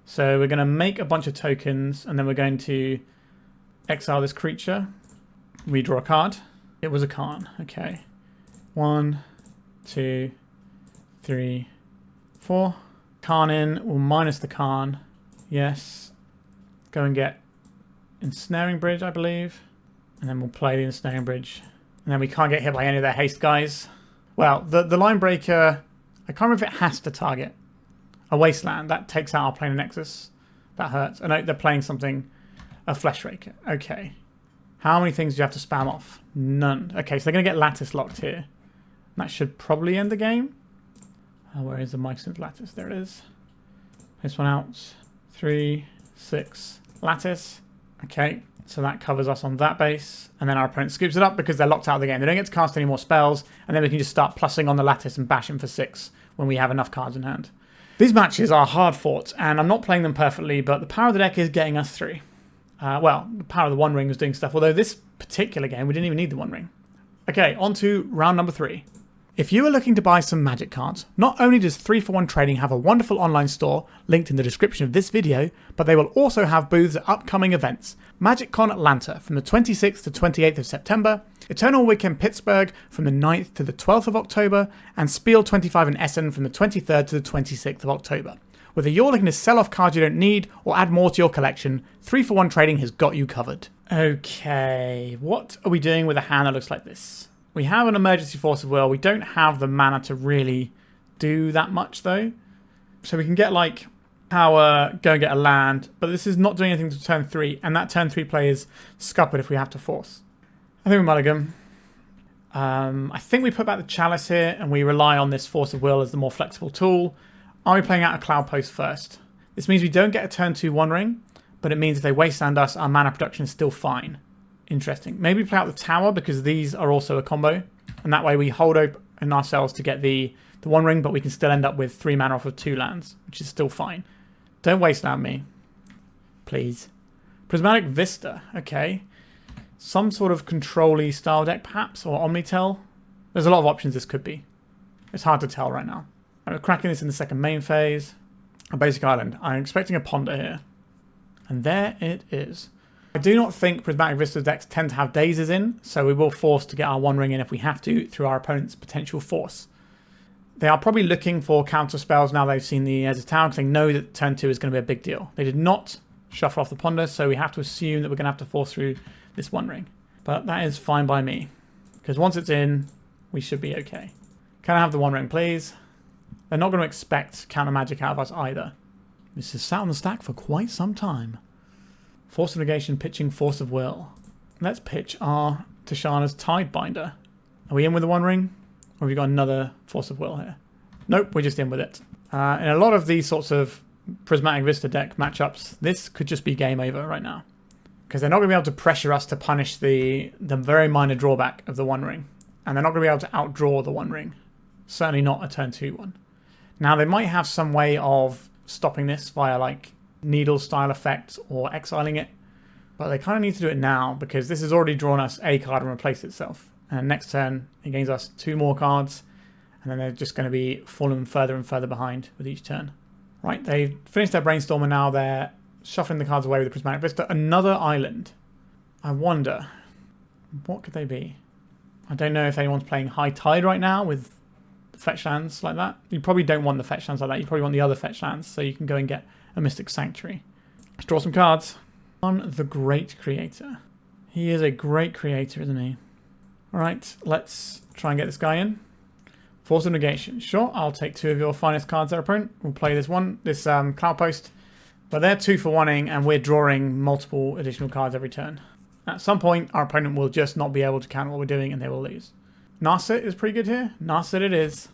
So we're going to make a bunch of tokens, and then we're going to exile this creature. We draw a card. It was a Karn. Okay. 1, 2, 3, 4. Karn in. We'll minus the Karn. Yes. Go and get Ensnaring Bridge, I believe. And then we'll play the Ensnaring Bridge. And then we can't get hit by any of their haste guys. Well, the Line Breaker, I can't remember if it has to target a Wasteland. That takes out our Planar Nexus. That hurts. And they're playing something, a Flesh Raker. Okay. How many things do you have to spam off? None. Okay, so they're going to get Lattice locked here. That should probably end the game. Where is the Mycosynth Lattice? There it is. This one out. 3, 6. Lattice. Okay, so that covers us on that base. And then our opponent scoops it up because they're locked out of the game. They don't get to cast any more spells. And then we can just start plussing on the Lattice and bashing for 6 when we have enough cards in hand. These matches are hard fought, and I'm not playing them perfectly, but the power of the deck is getting us through. Well, the power of the One Ring was doing stuff, although this particular game, we didn't even need the One Ring. Okay, on to round number 3. If you are looking to buy some Magic cards, not only does 3for1 Trading have a wonderful online store linked in the description of this video, but they will also have booths at upcoming events. MagicCon Atlanta from the 26th to 28th of September, Eternal Weekend Pittsburgh from the 9th to the 12th of October, and Spiel 25 in Essen from the 23rd to the 26th of October. Whether you're looking to sell off cards you don't need or add more to your collection, 3for1 Trading has got you covered. Okay, what are we doing with a hand that looks like this? We have an emergency force of will. We don't have the mana to really do that much though. So we can get like power, go and get a land, but this is not doing anything to turn 3, and that turn 3 play is scuppered if we have to force. I think we mulligan. I think we put back the Chalice here and we rely on this force of will as the more flexible tool. Are we playing out a Cloudpost first? This means we don't get a turn 2 One Ring, but it means if they wasteland us, our mana production is still fine. Interesting. Maybe play out the tower because these are also a combo. And that way we hold open ourselves to get the One Ring, but we can still end up with 3 mana off of 2 lands, which is still fine. Don't wasteland me. Please. Prismatic Vista. Okay. Some sort of control-y style deck perhaps, or Omnitel. There's a lot of options this could be. It's hard to tell right now. I'm cracking this in the second main phase. A basic island. I'm expecting a Ponder here. And there it is. I do not think Prismatic Vista decks tend to have dazes in, so we will force to get our One Ring in if we have to through our opponent's potential force. They are probably looking for counter spells now they've seen the Ezra Tower because they know that turn 2 is going to be a big deal. They did not shuffle off the Ponder, so we have to assume that we're going to have to force through this One Ring. But that is fine by me, because once it's in, we should be okay. Can I have the One Ring, please? They're not going to expect counter magic out of us either. This has sat on the stack for quite some time. Force of Negation, pitching Force of Will. Let's pitch our Tishana's Tidebinder. Are we in with the One Ring? Or have we got another Force of Will here? Nope, we're just in with it. In a lot of these sorts of Prismatic Vista deck matchups, this could just be game over right now. Because they're not going to be able to pressure us to punish the very minor drawback of the One Ring. And they're not going to be able to outdraw the One Ring. Certainly not a turn 2 one. Now they might have some way of stopping this via like Needle style effect or exiling it, but they kind of need to do it now because this has already drawn us a card and replaced itself, and next turn it gains us 2 more cards, and then they're just going to be falling further and further behind with each turn. Right, they've finished their brainstorm and now they're shuffling the cards away with the Prismatic Vista. Another island. I wonder, what could they be? I don't know if anyone's playing High Tide right now with fetch lands like that. You probably don't want the fetch lands like that. You probably want the other fetch lands so you can go and get a Mystic Sanctuary. Let's draw some cards. On the Great Creator. He is a great creator, isn't he? Alright, let's try and get this guy in. Force of Negation. Sure, I'll take 2 of your finest cards there, opponent. We'll play this Cloudpost. But they're 2-for-1ing and we're drawing multiple additional cards every turn. At some point, our opponent will just not be able to counter what we're doing and they will lose. Narset is pretty good here. Narset it is.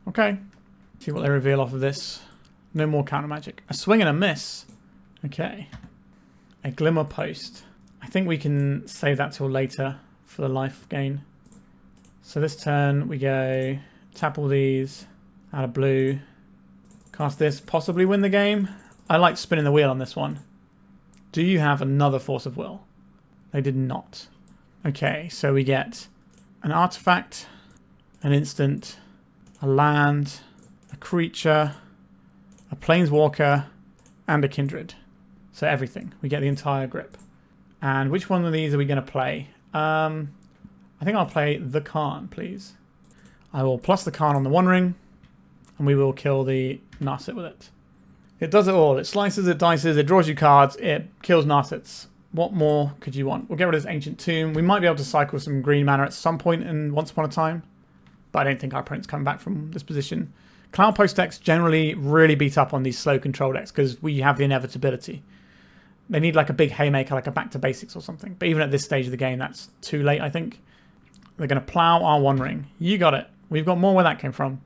Okay. See what they reveal off of this. No more counter magic. A swing and a miss. Okay. A Glimmerpost. I think we can save that till later for the life gain. So this turn we go tap all these out of blue. Cast this. Possibly win the game. I like spinning the wheel on this one. Do you have another Force of Will? They did not. Okay, so we get an artifact, an instant, a land, a creature, a planeswalker, and a kindred. So everything. We get the entire grip. And which one of these are we going to play? I think I'll play the Karn, please. I will plus the Karn on the One Ring, and we will kill the Narset with it. It does it all. It slices, it dices, it draws you cards, it kills Narsets. What more could you want? We'll get rid of this Ancient Tomb. We might be able to cycle some green mana at some point in Once Upon a Time, but I don't think our opponent's coming back from this position. Cloudpost decks generally really beat up on these slow control decks because we have the inevitability. They need like a big haymaker, like a back to basics or something. But even at this stage of the game, that's too late, I think. They're going to plow our One Ring. You got it. We've got more where that came from.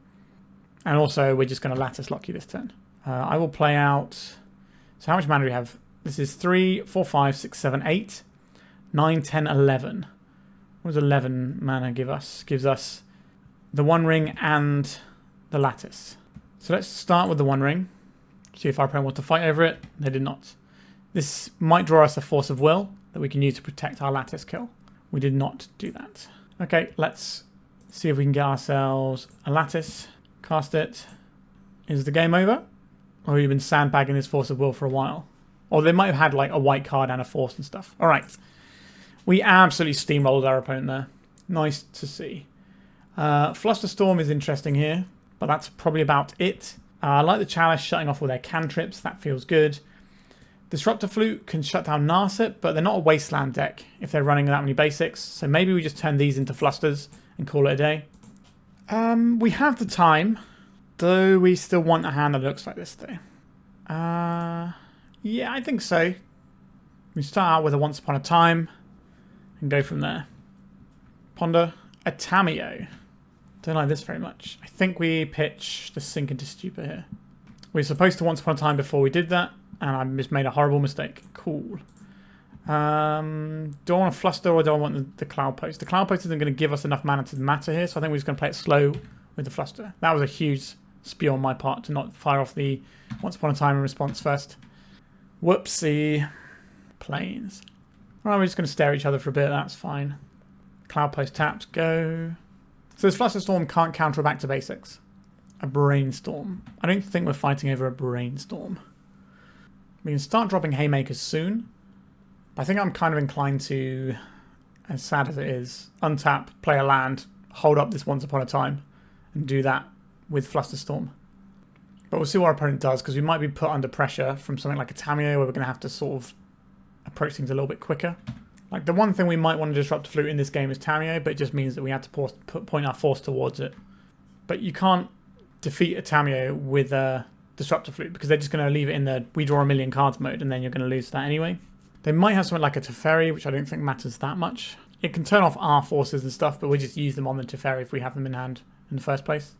And also, we're just going to Lattice lock you this turn. I will play out... So how much mana do we have? This is 3, 4, 5, 6, 7, 8, 9, 10, 11. What does 11 mana give us? Gives us the One Ring and the Lattice. So let's start with the One Ring. See if our opponent wants to fight over it. They did not. This might draw us a Force of Will that we can use to protect our Lattice kill. We did not do that. Okay, let's See if we can get ourselves a Lattice. Cast it. Is the game over? Or have you been sandbagging this Force of Will for a while? Or they might have had like a white card and a Force and stuff. Alright. We absolutely steamrolled our opponent there. Nice to see. Flusterstorm is interesting here, but that's probably about it. I like the Chalice shutting off all their cantrips. That feels good. Disruptor Flute can shut down Narset, but they're not a Wasteland deck if they're running that many basics. So maybe we just turn these into Flusters and call it a day. We have the time, though we still want a hand that looks like this, though. Yeah, I think so. We start out with a Once Upon a Time and go from there. Ponder a Tamiyo. Don't like this very much. I think we pitch the Sink into Stupor here. We were supposed to Once Upon a Time before we did that, and I just made a horrible mistake. Cool. Do I want to Fluster or do I want the Cloudpost? The Cloudpost isn't going to give us enough mana to matter here, so I think we're just going to play it slow with the Fluster. That was a huge spew on my part to not fire off the Once Upon a Time in response first. Whoopsie. Planes. Alright, we're just going to stare at each other for a bit. That's fine. Cloudpost taps. Go. So this Flusterstorm can't counter back to basics. A Brainstorm. I don't think we're fighting over a Brainstorm. We can start dropping Haymakers soon. But I think I'm kind of inclined to, as sad as it is, untap, play a land, hold up this Once Upon a Time, and do that with Flusterstorm. But we'll see what our opponent does, because we might be put under pressure from something like a Tamiyo, where we're going to have to sort of approach things a little bit quicker. Like, the one thing we might want to disrupt Flute in this game is Tamiyo, but it just means that we have to point our force towards it. But you can't defeat a Tamiyo with a Disruptor Flute, because they're just going to leave it in the we draw a million cards mode, and then you're going to lose that anyway. They might have something like a Teferi, which I don't think matters that much. It can turn off our forces and stuff, but we just use them on the Teferi if we have them in hand in the first place.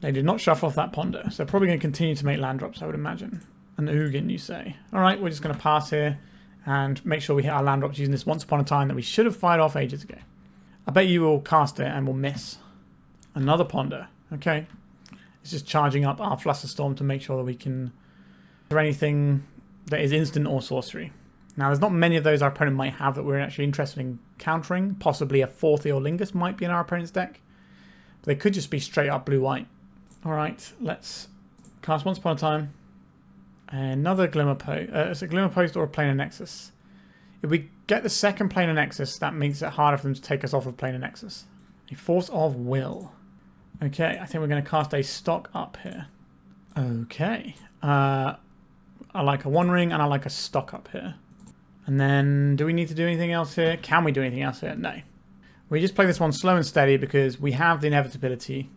They did not shuffle off that Ponder, so they're probably going to continue to make land drops, I would imagine. An Ugin, you say. Alright, we're just going to pass here and make sure we hit our land drops using this Once Upon a Time that we should have fired off ages ago. I bet you will cast it and we'll miss. Another Ponder. Okay. It's just charging up our Flusterstorm to make sure that we can... Is there anything that is instant or sorcery? Now, there's not many of those our opponent might have that we're actually interested in countering. Possibly a 4th Eorlingus might be in our opponent's deck. But they could just be straight up blue-white. Alright, let's cast Once Upon a Time. Another Glimmerpost. It's a Glimmerpost or a Planar Nexus. If we get the second Planar Nexus, that makes it harder for them to take us off of Planar Nexus. A Force of Will. Okay, I think we're going to cast a Stock Up here. Okay. I like a One Ring and I like a Stock Up here. And then, do we need to do anything else here? Can we do anything else here? No. We just play this one slow and steady because we have the inevitability.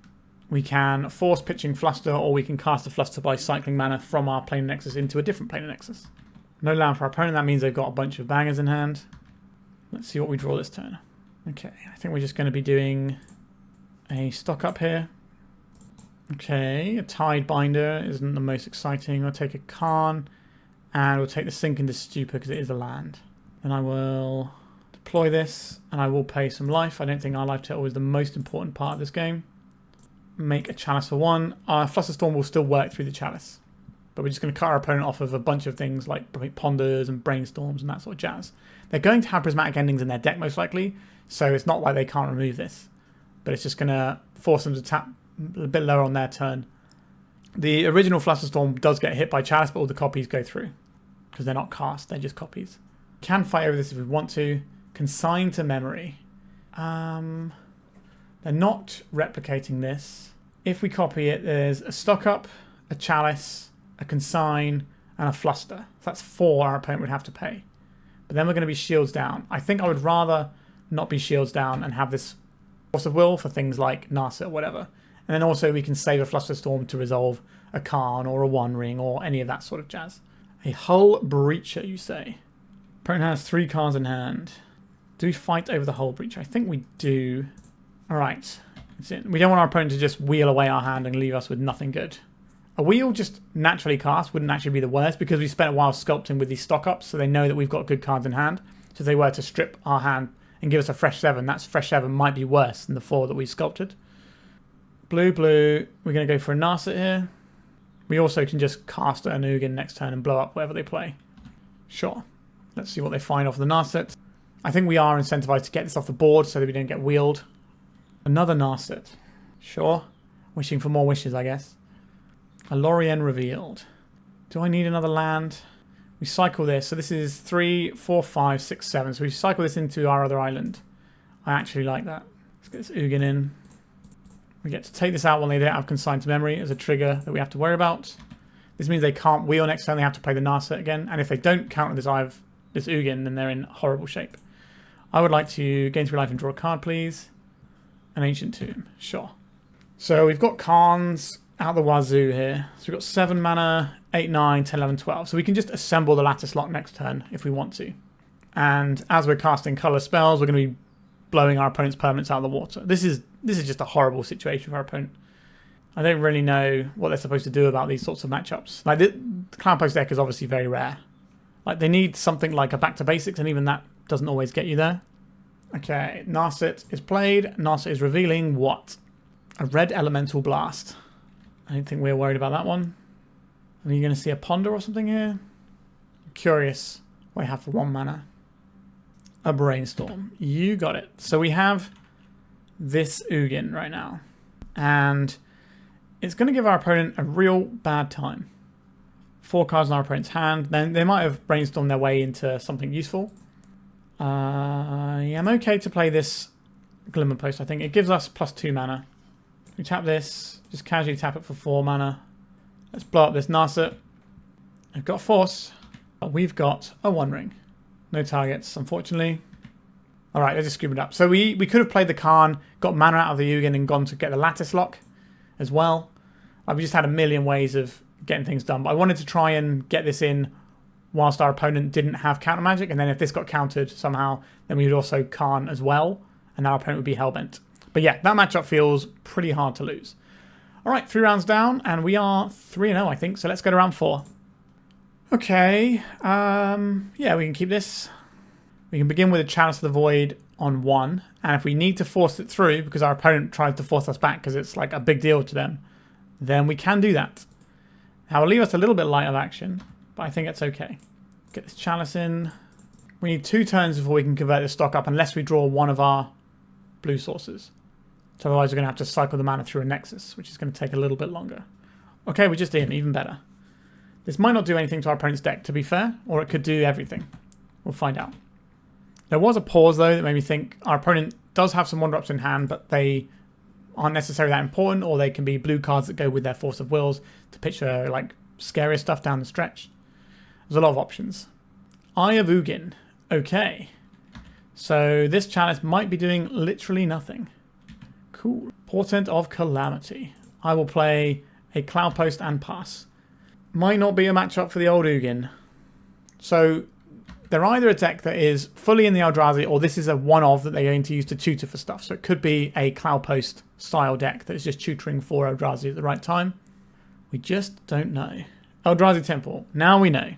We can force pitching Fluster, or we can cast a Fluster by cycling mana from our Planar Nexus into a different Planar Nexus. No land for our opponent, that means they've got a bunch of bangers in hand. Let's see what we draw this turn. Okay, I think we're just going to be doing a Stock Up here. Okay, a Tidebinder isn't the most exciting. I'll take a Karn, and we'll take the Sink into Stupor because it is a land. Then I will deploy this, and I will pay some life. I don't think our life total is the most important part of this game. Make a Chalice for 1. Our Flusterstorm will still work through the Chalice. But we're just going to cut our opponent off of a bunch of things like Ponders and Brainstorms and that sort of jazz. They're going to have Prismatic Endings in their deck most likely, so it's not like they can't remove this. But it's just going to force them to tap a bit lower on their turn. The original Flusterstorm does get hit by Chalice, but all the copies go through. Because they're not cast, they're just copies. Can fight over this if we want to. Consign to memory. They're not replicating this. If we copy it, there's a Stock Up, a Chalice, a Consign, and a Fluster. So that's 4 our opponent would have to pay. But then we're going to be shields down. I think I would rather not be shields down and have this Force of Will for things like Narset or whatever. And then also we can save a Flusterstorm to resolve a Karn or a One Ring or any of that sort of jazz. A Hull Breacher, you say. Opponent has 3 cards in hand. Do we fight over the Hull Breacher? I think we do. Alright. We don't want our opponent to just wheel away our hand and leave us with nothing good. A wheel just naturally cast wouldn't actually be the worst because we spent a while sculpting with these Stock Ups, so they know that we've got good cards in hand. So if they were to strip our hand and give us a fresh 7, that fresh 7 might be worse than the 4 that we sculpted. Blue, blue. We're going to go for a Narset here. We also can just cast an Ugin next turn and blow up whatever they play. Sure. Let's see what they find off the Narset. I think we are incentivized to get this off the board so that we don't get wheeled. Another Narset. Sure. Wishing for more wishes, I guess. A Lorien Revealed. Do I need another land? We cycle this. So this is 3, 4, 5, 6, 7. So we cycle this into our other island. I actually like that. Let's get this Ugin in. We get to take this out when they don't have Consign to Memory as a trigger that we have to worry about. This means they can't wheel next turn. They have to play the Narset again. And if they don't counter this Ugin, then they're in horrible shape. I would like to gain 3 life and draw a card, please. An Ancient Tomb. Sure. So we've got Karns out the wazoo here. So we've got 7 mana, 8, 9, 10, 11, 12. So we can just assemble the Lattice Lock next turn if we want to. And as we're casting colour spells, we're going to be blowing our opponent's permanents out of the water. This is just a horrible situation for our opponent. I don't really know what they're supposed to do about these sorts of matchups. Like the Cloudpost deck is obviously very rare. Like they need something like a Back to Basics, and even that doesn't always get you there. Okay, Narset is played. Narset is revealing what? A red Elemental Blast. I don't think we're worried about that one. Are you going to see a Ponder or something here? I'm curious what I have for 1 mana. A Brainstorm. You got it. So we have this Ugin right now. And it's going to give our opponent a real bad time. 4 cards in our opponent's hand. Then they might have brainstormed their way into something useful. I am okay to play this Glimmerpost, I think. It gives us +2 mana. We tap this. Just casually tap it for 4 mana. Let's blow up this Narset. I've got Force. But we've got a One Ring. No targets, unfortunately. Alright, let's just scoop it up. So we could have played the Karn, got mana out of the Ugin and gone to get the Lattice Lock as well. We just had a million ways of getting things done. But I wanted to try and get this in whilst our opponent didn't have counter magic. And then if this got countered somehow, then we would also Karn as well. And our opponent would be hellbent. But yeah, that matchup feels pretty hard to lose. Alright, 3 rounds down. And we are 3-0, I think. So let's go to round 4. Okay. Yeah, we can keep this. We can begin with a Chalice of the Void on 1. And if we need to force it through, because our opponent tries to force us back because it's like a big deal to them, then we can do that. Now, it'll leave us a little bit light of action, but I think it's okay. Get this Chalice in. We need 2 turns before we can convert this stock up, unless we draw one of our blue sources. So otherwise, we're going to have to cycle the mana through a Nexus, which is going to take a little bit longer. Okay, we're just in, even better. This might not do anything to our opponent's deck, to be fair, or it could do everything. We'll find out. There was a pause, though, that made me think our opponent does have some 1-drops in hand, but they aren't necessarily that important, or they can be blue cards that go with their Force of Wills to pitch like scarier stuff down the stretch. There's a lot of options. Eye of Ugin. Okay. So this Chalice might be doing literally nothing. Cool. Portent of Calamity. I will play a Cloudpost and pass. Might not be a matchup for the old Ugin. So they're either a deck that is fully in the Eldrazi, or this is a one-of that they're going to use to tutor for stuff. So it could be a Cloudpost style deck that is just tutoring for Eldrazi at the right time. We just don't know. Eldrazi Temple. Now we know.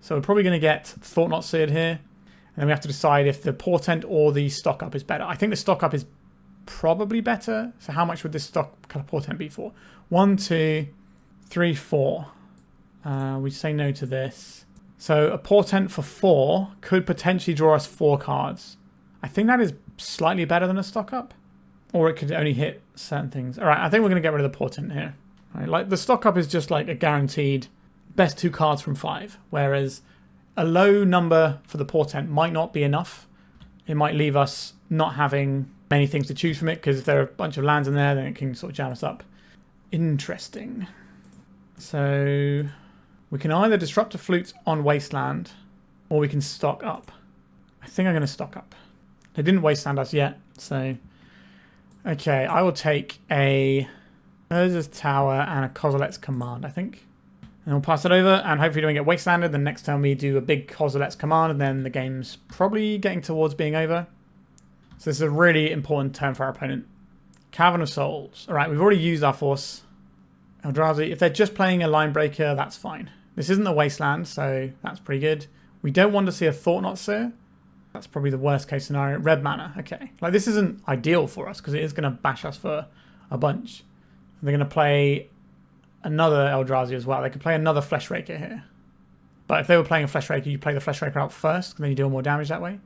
So we're probably going to get Thought Not Seared here. And then we have to decide if the Portent or the Stock Up is better. I think the Stock Up is probably better. So how much would this Stock Portent be for? 1, 2, 3, 4. We say no to this. So a Portent for 4 could potentially draw us 4 cards. I think that is slightly better than a Stock Up. Or it could only hit certain things. Alright, I think we're going to get rid of the Portent here. Right, like the Stock Up is just like a guaranteed best 2 cards from 5. Whereas a low number for the Portent might not be enough. It might leave us not having many things to choose from it, because if there are a bunch of lands in there, then it can sort of jam us up. Interesting. So we can either Disruptor Flute on Wasteland, or we can stock up. I think I'm going to stock up. They didn't Wasteland us yet, so... Okay, I will take a Urza's Tower and a Kozilek's Command, I think. And we'll pass it over, and hopefully don't get Wastelanded. The next time we do a big Kozilek's Command, and then the game's probably getting towards being over. So this is a really important turn for our opponent. Cavern of Souls. Alright, we've already used our Force. Eldrazi, if they're just playing a Line Breaker, that's fine. This isn't a Wasteland, so that's pretty good. We don't want to see a Thought Not Sear. That's probably the worst case scenario. Red mana, okay. Like, this isn't ideal for us, because it is going to bash us for a bunch. They're going to play another Eldrazi as well. They could play another Fleshraker here. But if they were playing a Fleshraker, you play the Fleshraker out first, and then you deal more damage that way.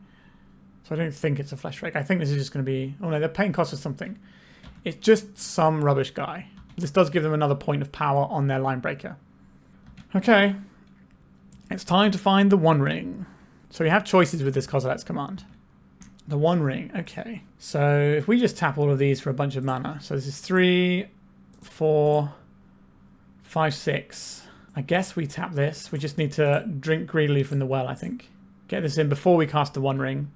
So I don't think it's a Fleshraker. I think this is just going to be... Oh no, they're paying cost or something. It's just some rubbish guy. This does give them another point of power on their line breaker. Okay. It's time to find the One Ring. So we have choices with this Kozilek's command. The One Ring. Okay. So if we just tap all of these for a bunch of mana. So this is 3, 4, 5, 6. I guess we tap this. We just need to drink greedily from the well, I think. Get this in before we cast the One Ring.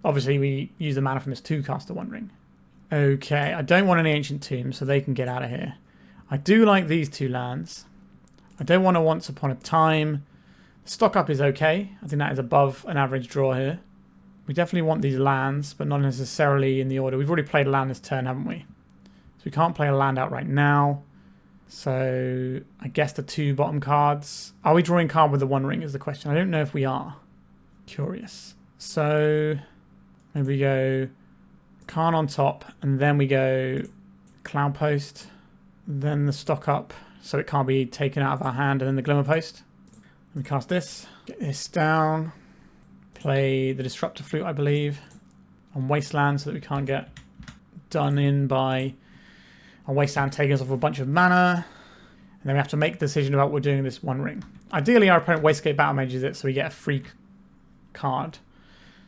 Obviously, we use the mana from this to cast the One Ring. Okay, I don't want any Ancient Tombs, so they can get out of here. I do like these two lands. I don't want a Once Upon a Time. Stock Up is okay. I think that is above an average draw here. We definitely want these lands, but not necessarily in the order. We've already played a land this turn, haven't we? So we can't play a land out right now. So I guess the two bottom cards. Are we drawing card with the One Ring is the question. I don't know if we are. Curious. So maybe we go Karn on top, and then we go Cloudpost, then the Stock Up, so it can't be taken out of our hand, and then the Glimmerpost. We cast this, get this down, play the Disruptor Flute, I believe, on Wasteland, so that we can't get done in by a Wasteland taking us off a bunch of mana. And then we have to make a decision about what we're doing with this One Ring. Ideally, our opponent Wastegate Battle Mages it, so we get a free card.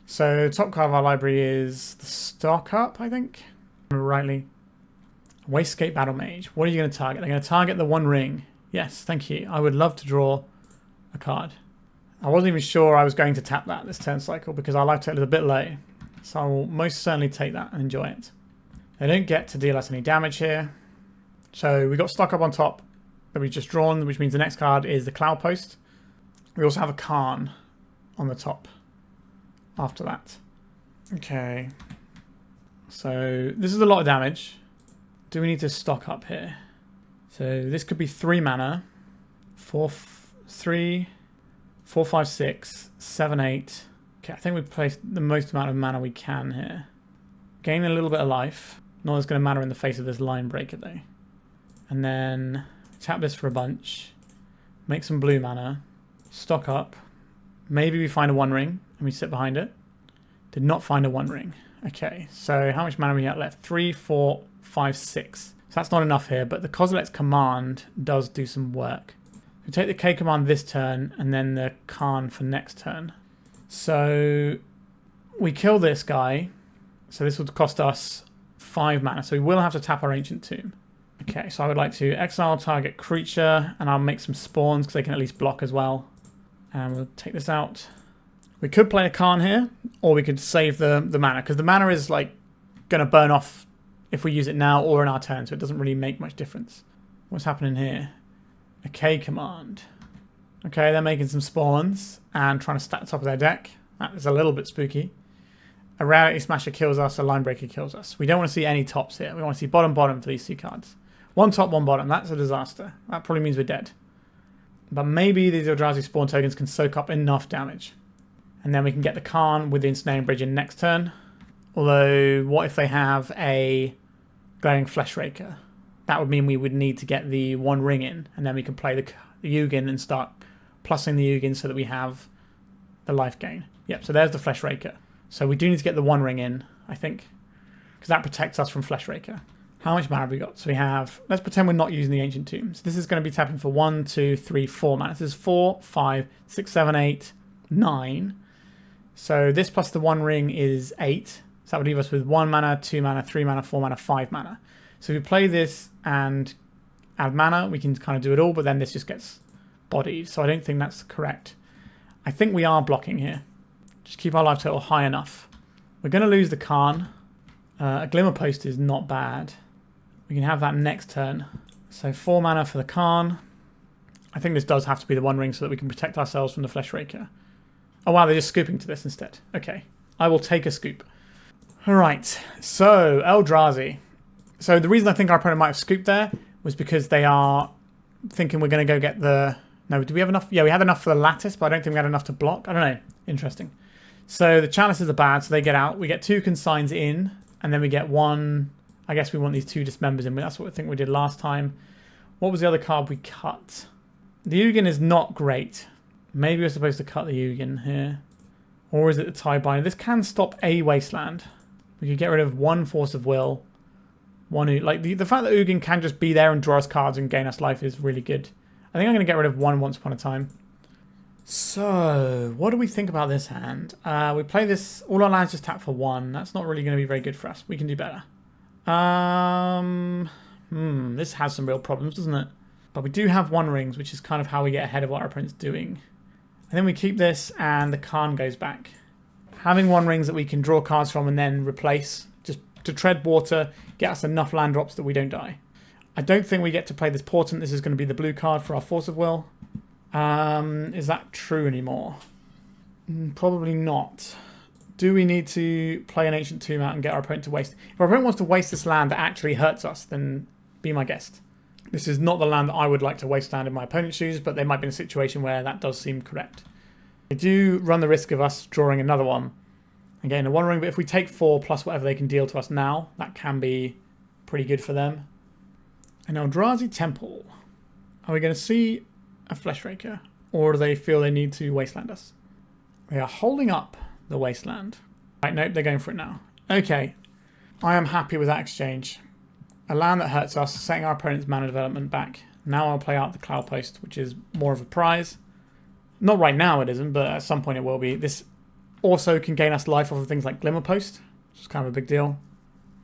So top card of our library is the Stock Up, I think. Rightly. Wastegate Battle Mage. What are you going to target? They're going to target the One Ring. Yes, thank you. I would love to draw a card. I wasn't even sure I was going to tap that this turn cycle because I liked it a little bit low. So I will most certainly take that and enjoy it. They don't get to deal us any damage here. So we've got Stock Up on top that we've just drawn, which means the next card is the Cloudpost. We also have a Karn on the top after that. Okay. So this is a lot of damage. Do we need to stock up here? So this could be 3 mana. 3, 4, 5, 6, 7, 8. Okay, I think we've placed the most amount of mana we can here. Gain a little bit of life. Not as going to matter in the face of this line breaker though. And then tap this for a bunch. Make some blue mana. Stock up. Maybe we find a One Ring and we sit behind it. Did not find a One Ring. Okay, so how much mana we have left? 3, 4, 5, 6. So that's not enough here, but the Kozilek's command does do some work. We take the K command this turn and then the Karn for next turn. So we kill this guy. So this would cost us 5 mana. So we will have to tap our Ancient Tomb. Okay, so I would like to exile target creature and I'll make some spawns because they can at least block as well. And we'll take this out. We could play a Karn here, or we could save the mana, because the mana is like going to burn off if we use it now or in our turn, so it doesn't really make much difference. What's happening here? A K command. Okay, they're making some spawns and trying to stack the top of their deck. That is a little bit spooky. A Rarity Smasher kills us, a Line Breaker kills us. We don't want to see any tops here. We want to see bottom for these two cards. 1 top, 1 bottom. That's a disaster. That probably means we're dead. But maybe these Eldrazi Spawn tokens can soak up enough damage. And then we can get the Karn with the Ensnaring Bridge in next turn. Although, what if they have a Glaring Fleshraker? That would mean we would need to get the One Ring in. And then we can play the Ugin and start plussing the Ugin so that we have the life gain. Yep, so there's the Fleshraker. So we do need to get the One Ring in, I think. Because that protects us from Fleshraker. How much mana have we got? So we have... Let's pretend we're not using the Ancient Tombs. This is going to be tapping for 1, 2, 3, 4 mana. This is 4, 5, 6, 7, 8, 9... So this plus the One Ring is 8. So that would leave us with 1 mana, 2 mana, 3 mana, 4 mana, 5 mana. So if we play this and add mana, we can kind of do it all, but then this just gets bodied. So I don't think that's correct. I think we are blocking here. Just keep our life total high enough. We're going to lose the Karn. A Glimmerpost is not bad. We can have that next turn. So 4 mana for the Karn. I think this does have to be the One Ring so that we can protect ourselves from the Fleshraker. Oh wow, they're just scooping to this instead. Okay, I will take a scoop. Alright, so Eldrazi. So the reason I think our opponent might have scooped there was because they are thinking we're going to go get the... No, do we have enough? Yeah, we had enough for the Lattice, but I don't think we had enough to block. I don't know. Interesting. So the Chalices are bad, so they get out. We get 2 Consigns in, and then we get 1... I guess we want these 2 Dismembers in, but that's what I think we did last time. What was the other card we cut? The Ugin is not great. Maybe we're supposed to cut the Ugin here. Or is it the Tidebinder? This can stop a wasteland. We could get rid of one Force of Will. One, like the fact that Ugin can just be there and draw us cards and gain us life is really good. I think I'm going to get rid of one Once Upon a Time. So, what do we think about this hand? We play this, all our lands just tap for one. That's not really going to be very good for us. We can do better. This has some real problems, doesn't it? But we do have one rings, which is kind of how we get ahead of what our opponent's doing. And then we keep this and the Karn goes back. Having one rings that we can draw cards from and then replace, just to tread water, get us enough land drops that we don't die. I don't think we get to play this Portent. This is going to be the blue card for our Force of Will. Is that true anymore? Probably not. Do we need to play an Ancient Tomb out and get our opponent to waste? If our opponent wants to waste this land that actually hurts us, then be my guest. This is not the land that I would like to waste land in my opponent's shoes, but they might be in a situation where that does seem correct. They do run the risk of us drawing another one. Again, a one ring, but if we take 4 plus whatever they can deal to us now, that can be pretty good for them. And Eldrazi Temple. Are we going to see a Fleshraker? Or do they feel they need to wasteland us? They are holding up the wasteland. Right, nope, they're going for it now. Okay, I am happy with that exchange. A land that hurts us, setting our opponent's mana development back. Now I'll play out the Cloudpost, which is more of a prize. Not right now it isn't, but at some point it will be. This also can gain us life off of things like Glimmerpost, which is kind of a big deal.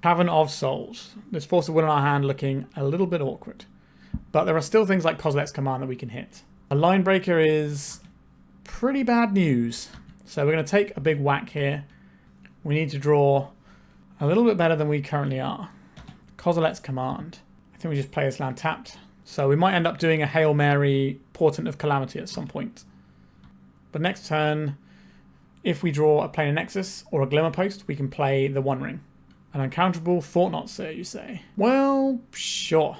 Cavern of Souls. This Force of Will in our hand looking a little bit awkward. But there are still things like Kozilek's Command that we can hit. A line breaker is pretty bad news. So we're going to take a big whack here. We need to draw a little bit better than we currently are. Kozilek's Command. I think we just play this land tapped. So we might end up doing a Hail Mary Portent of Calamity at some point. But next turn, if we draw a Planar Nexus or a Glimmerpost, we can play the One Ring. An uncounterable Thought Knot, sir, you say? Well, sure.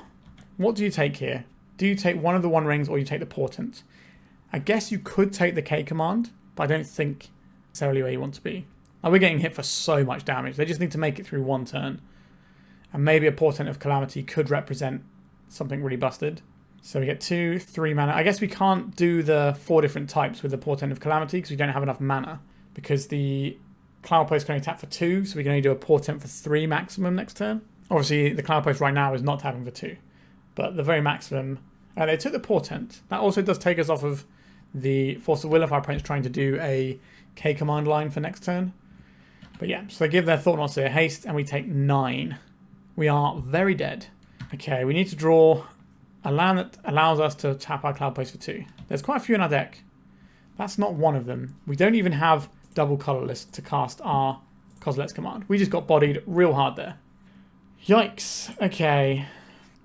What do you take here? Do you take one of the One Rings or you take the Portent? I guess you could take the K command, but I don't think necessarily where you want to be. Like, we're getting hit for so much damage. They just need to make it through one turn. And maybe a Portent of Calamity could represent something really busted. So we get 2, 3 mana. I guess we can't do the 4 different types with the Portent of Calamity because we don't have enough mana. Because the Cloudpost can only tap for 2, so we can only do a Portent for 3 maximum next turn. Obviously, the Cloudpost right now is not tapping for 2. But the very maximum... they took the Portent. That also does take us off of the Force of Will if our opponent's trying to do a K command line for next turn. But yeah, so they give their Thought Knots a haste, and we take 9. We are very dead. Okay, we need to draw a land that allows us to tap our Cloudpost for 2. There's quite a few in our deck. That's not one of them. We don't even have double colorless to cast our Kozilek's Command. We just got bodied real hard there. Yikes. Okay.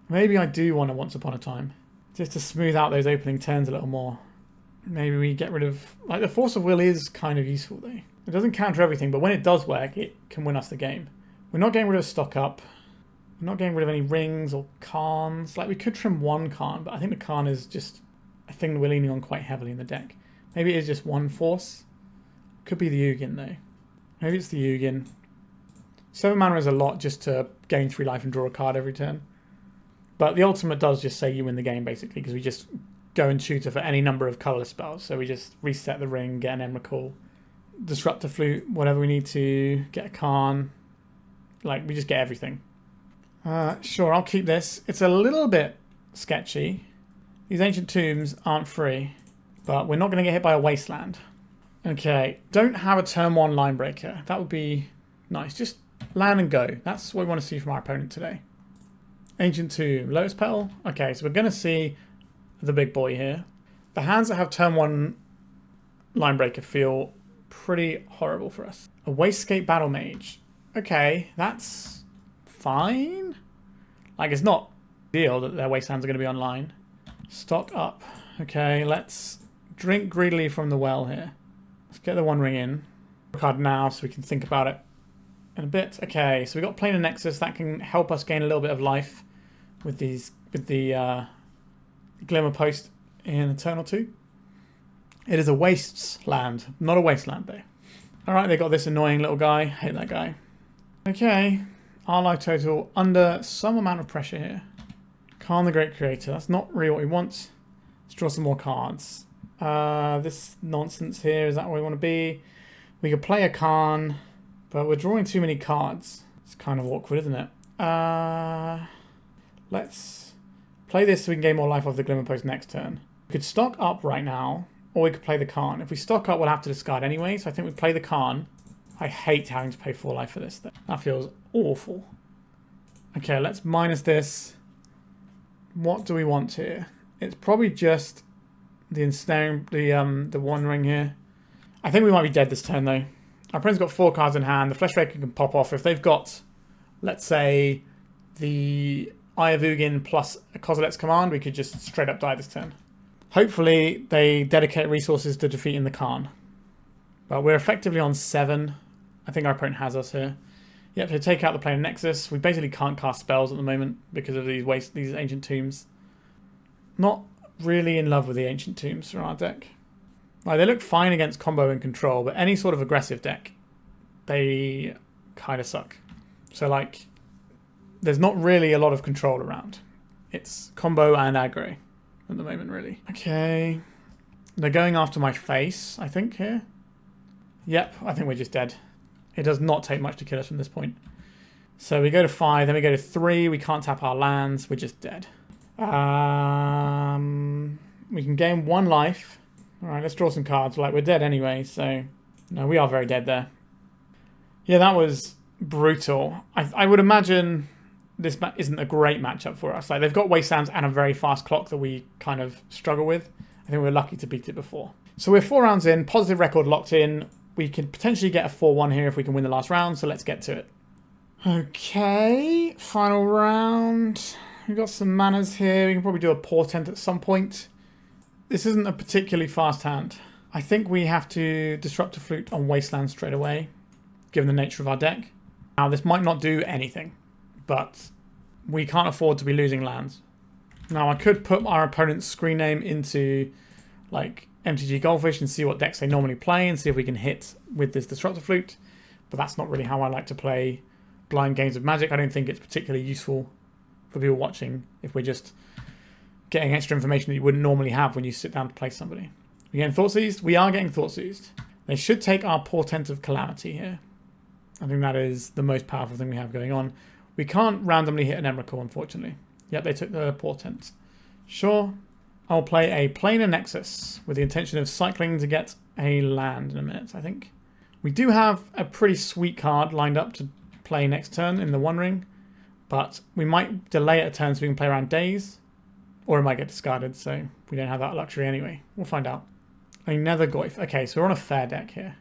Maybe I do want a Once Upon a Time. Just to smooth out those opening turns a little more. Maybe we get rid of... Like, the Force of Will is kind of useful, though. It doesn't counter everything, but when it does work, it can win us the game. We're not getting rid of Stock Up. We're not getting rid of any rings or Karns. Like, we could trim one Karn, but I think the Karn is just a thing that we're leaning on quite heavily in the deck. Maybe it is just one Force. Could be the Ugin, though. Maybe it's the Ugin. 7 mana is a lot just to gain 3 life and draw a card every turn. But the ultimate does just say you win the game, basically, because we just go and tutor for any number of colourless spells. So we just reset the ring, get an Emrakul, Disruptor Flute, whatever we need to, get a Karn. Like, we just get everything. Sure, I'll keep this. It's a little bit sketchy. These Ancient Tombs aren't free, but we're not going to get hit by a Wasteland. Okay, don't have a turn 1 line breaker. That would be nice. Just land and go. That's what we want to see from our opponent today. Ancient Tomb, Lotus Petal. Okay, so we're going to see the big boy here. The hands that have turn 1 line breaker feel pretty horrible for us. A Wastegate Battle Mage. Okay, that's fine. Like, it's not deal that their wastelands are going to be online. Stock Up. Okay, let's drink greedily from the well here. Let's get the One Ring in. Card now so we can think about it in a bit. Okay, so we've got Planar Nexus. That can help us gain a little bit of life with the Glimmerpost in a turn or 2. It is a wastes land, not a wasteland though. Alright, they got this annoying little guy. Hate that guy. Okay, our life total under some amount of pressure here. Karn the Great Creator. That's not really what we want. Let's draw some more cards. This nonsense here, is that where we want to be? We could play a Karn, but we're drawing too many cards. It's kind of awkward, isn't it? Let's play this so we can gain more life off the Glimmerpost next turn. We could stock up right now, or we could play the Karn. If we stock up, we'll have to discard anyway, so I think we play the Karn. I hate having to pay 4 life for this thing. That feels awful. Okay, let's minus this. What do we want here? It's probably just the ensnaring, the wandering here. I think we might be dead this turn though. Our opponent's got 4 cards in hand. The Fleshraker can pop off. If they've got, let's say, the Eye of Ugin plus a Kozilek's command, we could just straight up die this turn. Hopefully they dedicate resources to defeating the Karn. But we're effectively on 7. I think our opponent has us here. Yep, to take out the Planar Nexus. We basically can't cast spells at the moment because of these Ancient Tombs. Not really in love with the Ancient Tombs for our deck. Like, they look fine against combo and control, but any sort of aggressive deck, they kind of suck. So, like, there's not really a lot of control around. It's combo and aggro at the moment, really. Okay. They're going after my face, I think, here. Yep, I think we're just dead. It does not take much to kill us from this point. So we go to 5, then we go to 3. We can't tap our lands. We're just dead. We can gain 1 life. All right, let's draw some cards. Like, we're dead anyway, so... No, we are very dead there. Yeah, that was brutal. I would imagine this isn't a great matchup for us. Like, they've got Wastelands and a very fast clock that we kind of struggle with. I think we're lucky to beat it before. So we're 4 rounds in, positive record locked in. We could potentially get a 4-1 here if we can win the last round, so let's get to it. Okay, final round. We've got some manas here. We can probably do a Portent at some point. This isn't a particularly fast hand. I think we have to Disruptor Flute on Wasteland straight away, given the nature of our deck. Now, this might not do anything, but we can't afford to be losing lands. Now, I could put our opponent's screen name into, like, MTG Goldfish and see what decks they normally play and see if we can hit with this Disruptor Flute. But that's not really how I like to play blind games of Magic. I don't think it's particularly useful for people watching if we're just getting extra information that you wouldn't normally have when you sit down to play somebody. We're getting Thoughtseized? We are getting Thoughtseized. They should take our Portent of Calamity here. I think that is the most powerful thing we have going on. We can't randomly hit an Emrakul, unfortunately. Yep, they took the Portent. Sure. I'll play a Planar Nexus with the intention of cycling to get a land in a minute, I think. We do have a pretty sweet card lined up to play next turn in the One Ring, but we might delay it a turn so we can play around days, or it might get discarded, so we don't have that luxury anyway. We'll find out. Another Goyf. Okay, so we're on a fair deck here.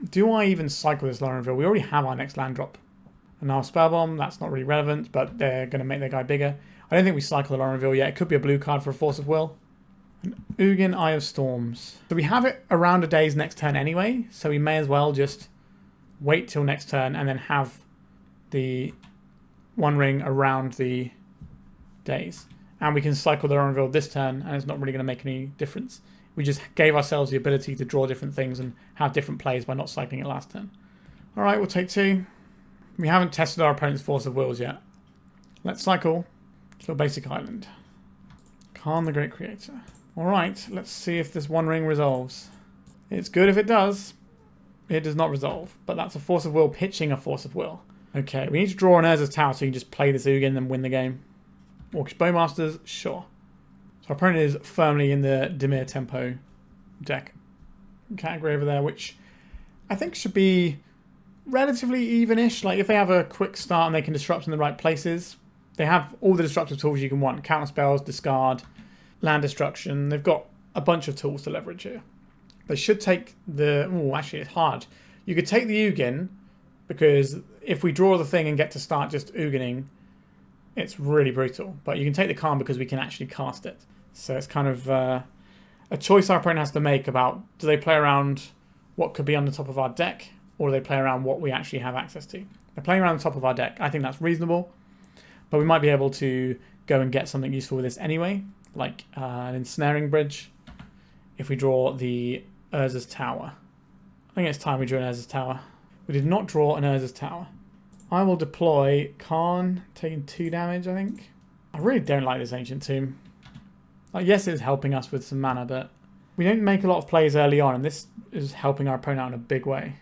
Do I even cycle this Lorien Revealed? We already have our next land drop. And now Spell Bomb, that's not really relevant, but they're going to make their guy bigger. I don't think we cycle the Lorien Revealed yet. It could be a blue card for a Force of Will. An Ugin, Eye of Storms. So we have it around a day's next turn anyway, so we may as well just wait till next turn and then have the One Ring around the days. And we can cycle the Lorien Revealed this turn, and it's not really going to make any difference. We just gave ourselves the ability to draw different things and have different plays by not cycling it last turn. Alright, we'll take 2. We haven't tested our opponent's Force of Wills yet. Let's cycle to a basic island. Karn the Great Creator. Alright, let's see if this One Ring resolves. It's good if it does. It does not resolve, but that's a Force of Will pitching a Force of Will. Okay, we need to draw an Urza's Tower so you can just play this Ugin and win the game. Orcish Bowmasters, sure. So our opponent is firmly in the Dimir Tempo deck category over there, which I think should be relatively even-ish. Like, if they have a quick start and they can disrupt in the right places, they have all the disruptive tools you can want. Counter spells, discard, land destruction. They've got a bunch of tools to leverage here. They should take the... Oh, actually, it's hard. You could take the Ugin, because if we draw the thing and get to start just Ugining, it's really brutal. But you can take the Karn because we can actually cast it. So it's kind of a choice our opponent has to make about, do they play around what could be on the top of our deck, or do they play around what we actually have access to? They're playing around the top of our deck. I think that's reasonable. But we might be able to go and get something useful with this anyway, like an Ensnaring Bridge, if we draw the Urza's Tower. I think it's time we drew an Urza's Tower. We did not draw an Urza's Tower. I will deploy Karn, taking 2 damage, I think. I really don't like this Ancient Tomb. Like, yes, it's helping us with some mana, but We don't make a lot of plays early on, and this is helping our opponent out in a big way.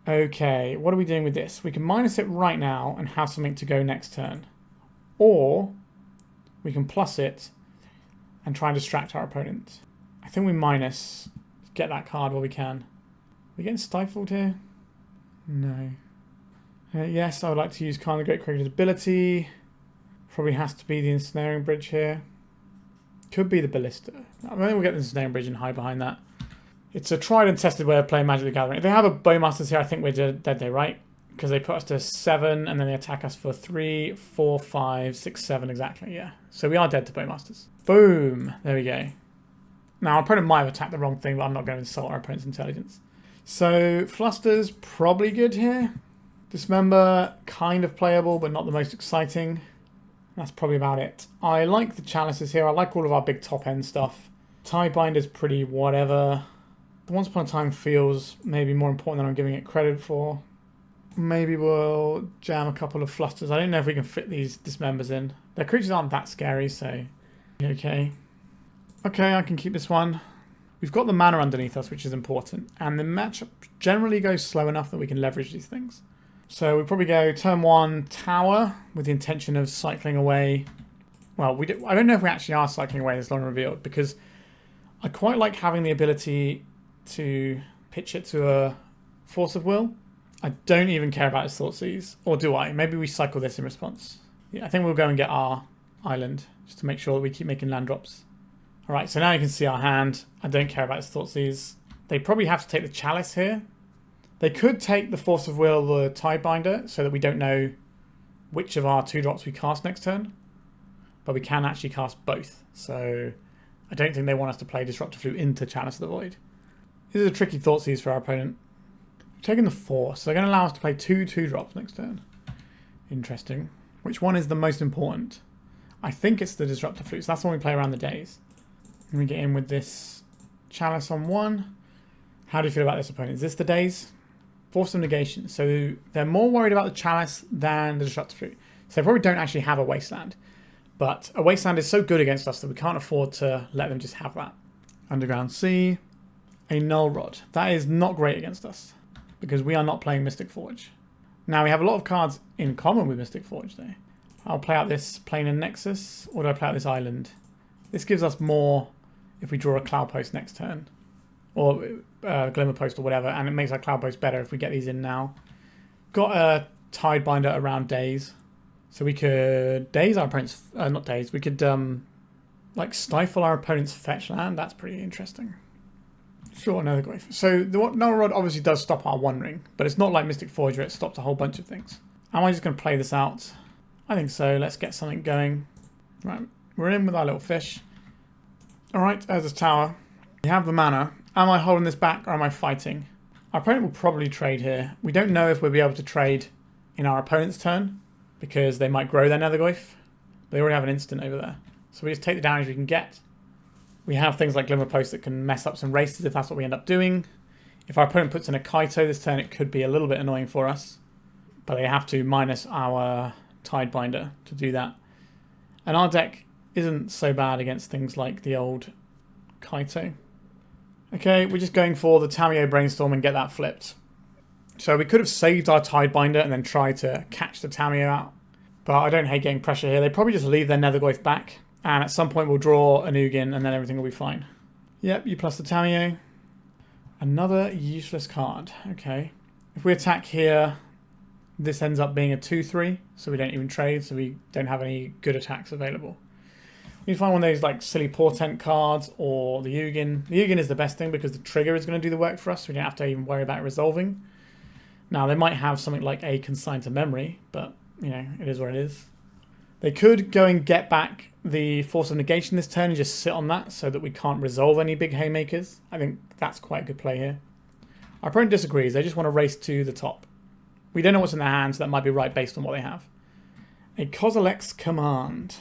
Okay, what are we doing with this? We can minus it right now and have something to go next turn. Or we can plus it and try and distract our opponent. I think we minus, get that card while we can. Are we getting stifled here? No. Yes, I would like to use Karn the Great Creator's ability. Probably has to be the Ensnaring Bridge here. Could be the Ballista. I think we'll get the Ensnaring Bridge and hide behind that. It's a tried and tested way of playing Magic the Gathering. If they have a Bowmasters here, I think we're dead day, right? Because they put us to 7 and then they attack us for 3, 4, 5, 6, 7 exactly, yeah. So we are dead to Bowmasters. Boom! There we go. Now, our opponent might have attacked the wrong thing, but I'm not going to insult our opponent's intelligence. So, Fluster's probably good here. Dismember, kind of playable, but not the most exciting. That's probably about it. I like the Chalices here. I like all of our big top-end stuff. Tidebinder's pretty whatever. Once Upon a Time feels maybe more important than I'm giving it credit for. Maybe we'll jam a couple of Flusters. I don't know if we can fit these Dismembers in. Their creatures aren't that scary, so... Okay. Okay, I can keep this one. We've got the mana underneath us, which is important. And the matchup generally goes slow enough that we can leverage these things. So we probably go turn 1 Tower with the intention of cycling away. Well, I don't know if we actually are cycling away this Lorien Revealed, because I quite like having the ability to pitch it to a Force of Will. I don't even care about his Thoughtseize. Or do I? Maybe we cycle this in response. Yeah, I think we'll go and get our island, just to make sure that we keep making land drops. Alright, so now you can see our hand. I don't care about his Thoughtseize. They probably have to take the Chalice here. They could take the Force of Will or the Tidebinder, so that we don't know which of our 2-drops we cast next turn. But we can actually cast both. So I don't think they want us to play Disruptor Flute into Chalice of the Void. This is a tricky Thoughtseize for our opponent. We've taken the Force, so they're going to allow us to play 2 2-drops next turn. Interesting. Which one is the most important? I think it's the Disruptor Flute, so that's the one we play around the days. And we get in with this Chalice on 1. How do you feel about this opponent? Is this the days? Force of Negation. So they're more worried about the Chalice than the Disruptor Flute. So they probably don't actually have a Wasteland. But a Wasteland is so good against us that we can't afford to let them just have that. Underground Sea. A Null Rod. That is not great against us, because we are not playing Mystic Forge. Now, we have a lot of cards in common with Mystic Forge, though. I'll play out this Planar Nexus, or do I play out this Island? This gives us more if we draw a Cloudpost next turn, or Glimmerpost or whatever, and it makes our Cloudpost better if we get these in now. Got a Tidebinder around days, so we could daze our opponent's... not daze, we could like stifle our opponent's fetch land. That's pretty interesting. Sure, another Glyph. So the Null Rod obviously does stop our One Ring, but it's not like Mystic Forge where it stops a whole bunch of things. Am I just going to play this out? I think so. Let's get something going. Right, we're in with our little fish. Alright, there's a tower. We have the mana. Am I holding this back or am I fighting? Our opponent will probably trade here. We don't know if we'll be able to trade in our opponent's turn, because they might grow their Netherglyph. They already have an instant over there. So we just take the damage we can get. We have things like Glimmerpost that can mess up some races if that's what we end up doing. If our opponent puts in a Kaito this turn, it could be a little bit annoying for us. But they have to minus our Tidebinder to do that. And our deck isn't so bad against things like the old Kaito. Okay, we're just going for the Tamiyo Brainstorm and get that flipped. So we could have saved our Tidebinder and then tried to catch the Tamiyo out. But I don't hate getting pressure here. They probably just leave their Netherglyph back. And at some point we'll draw an Ugin and then everything will be fine. Yep, you plus the Tamiyo. Another useless card. Okay. If we attack here, this ends up being a 2-3. So we don't even trade. So we don't have any good attacks available. We need to find one of those like silly Portent cards or the Ugin. The Ugin is the best thing because the trigger is going to do the work for us. We don't have to even worry about resolving. Now they might have something like a Consign to Memory. But, you know, it is what it is. They could go and get back the Force of Negation this turn and just sit on that so that we can't resolve any big haymakers. I think that's quite a good play here. Our opponent disagrees. They just want to race to the top. We don't know what's in their hands, so that might be right based on what they have. A Kozilek's Command.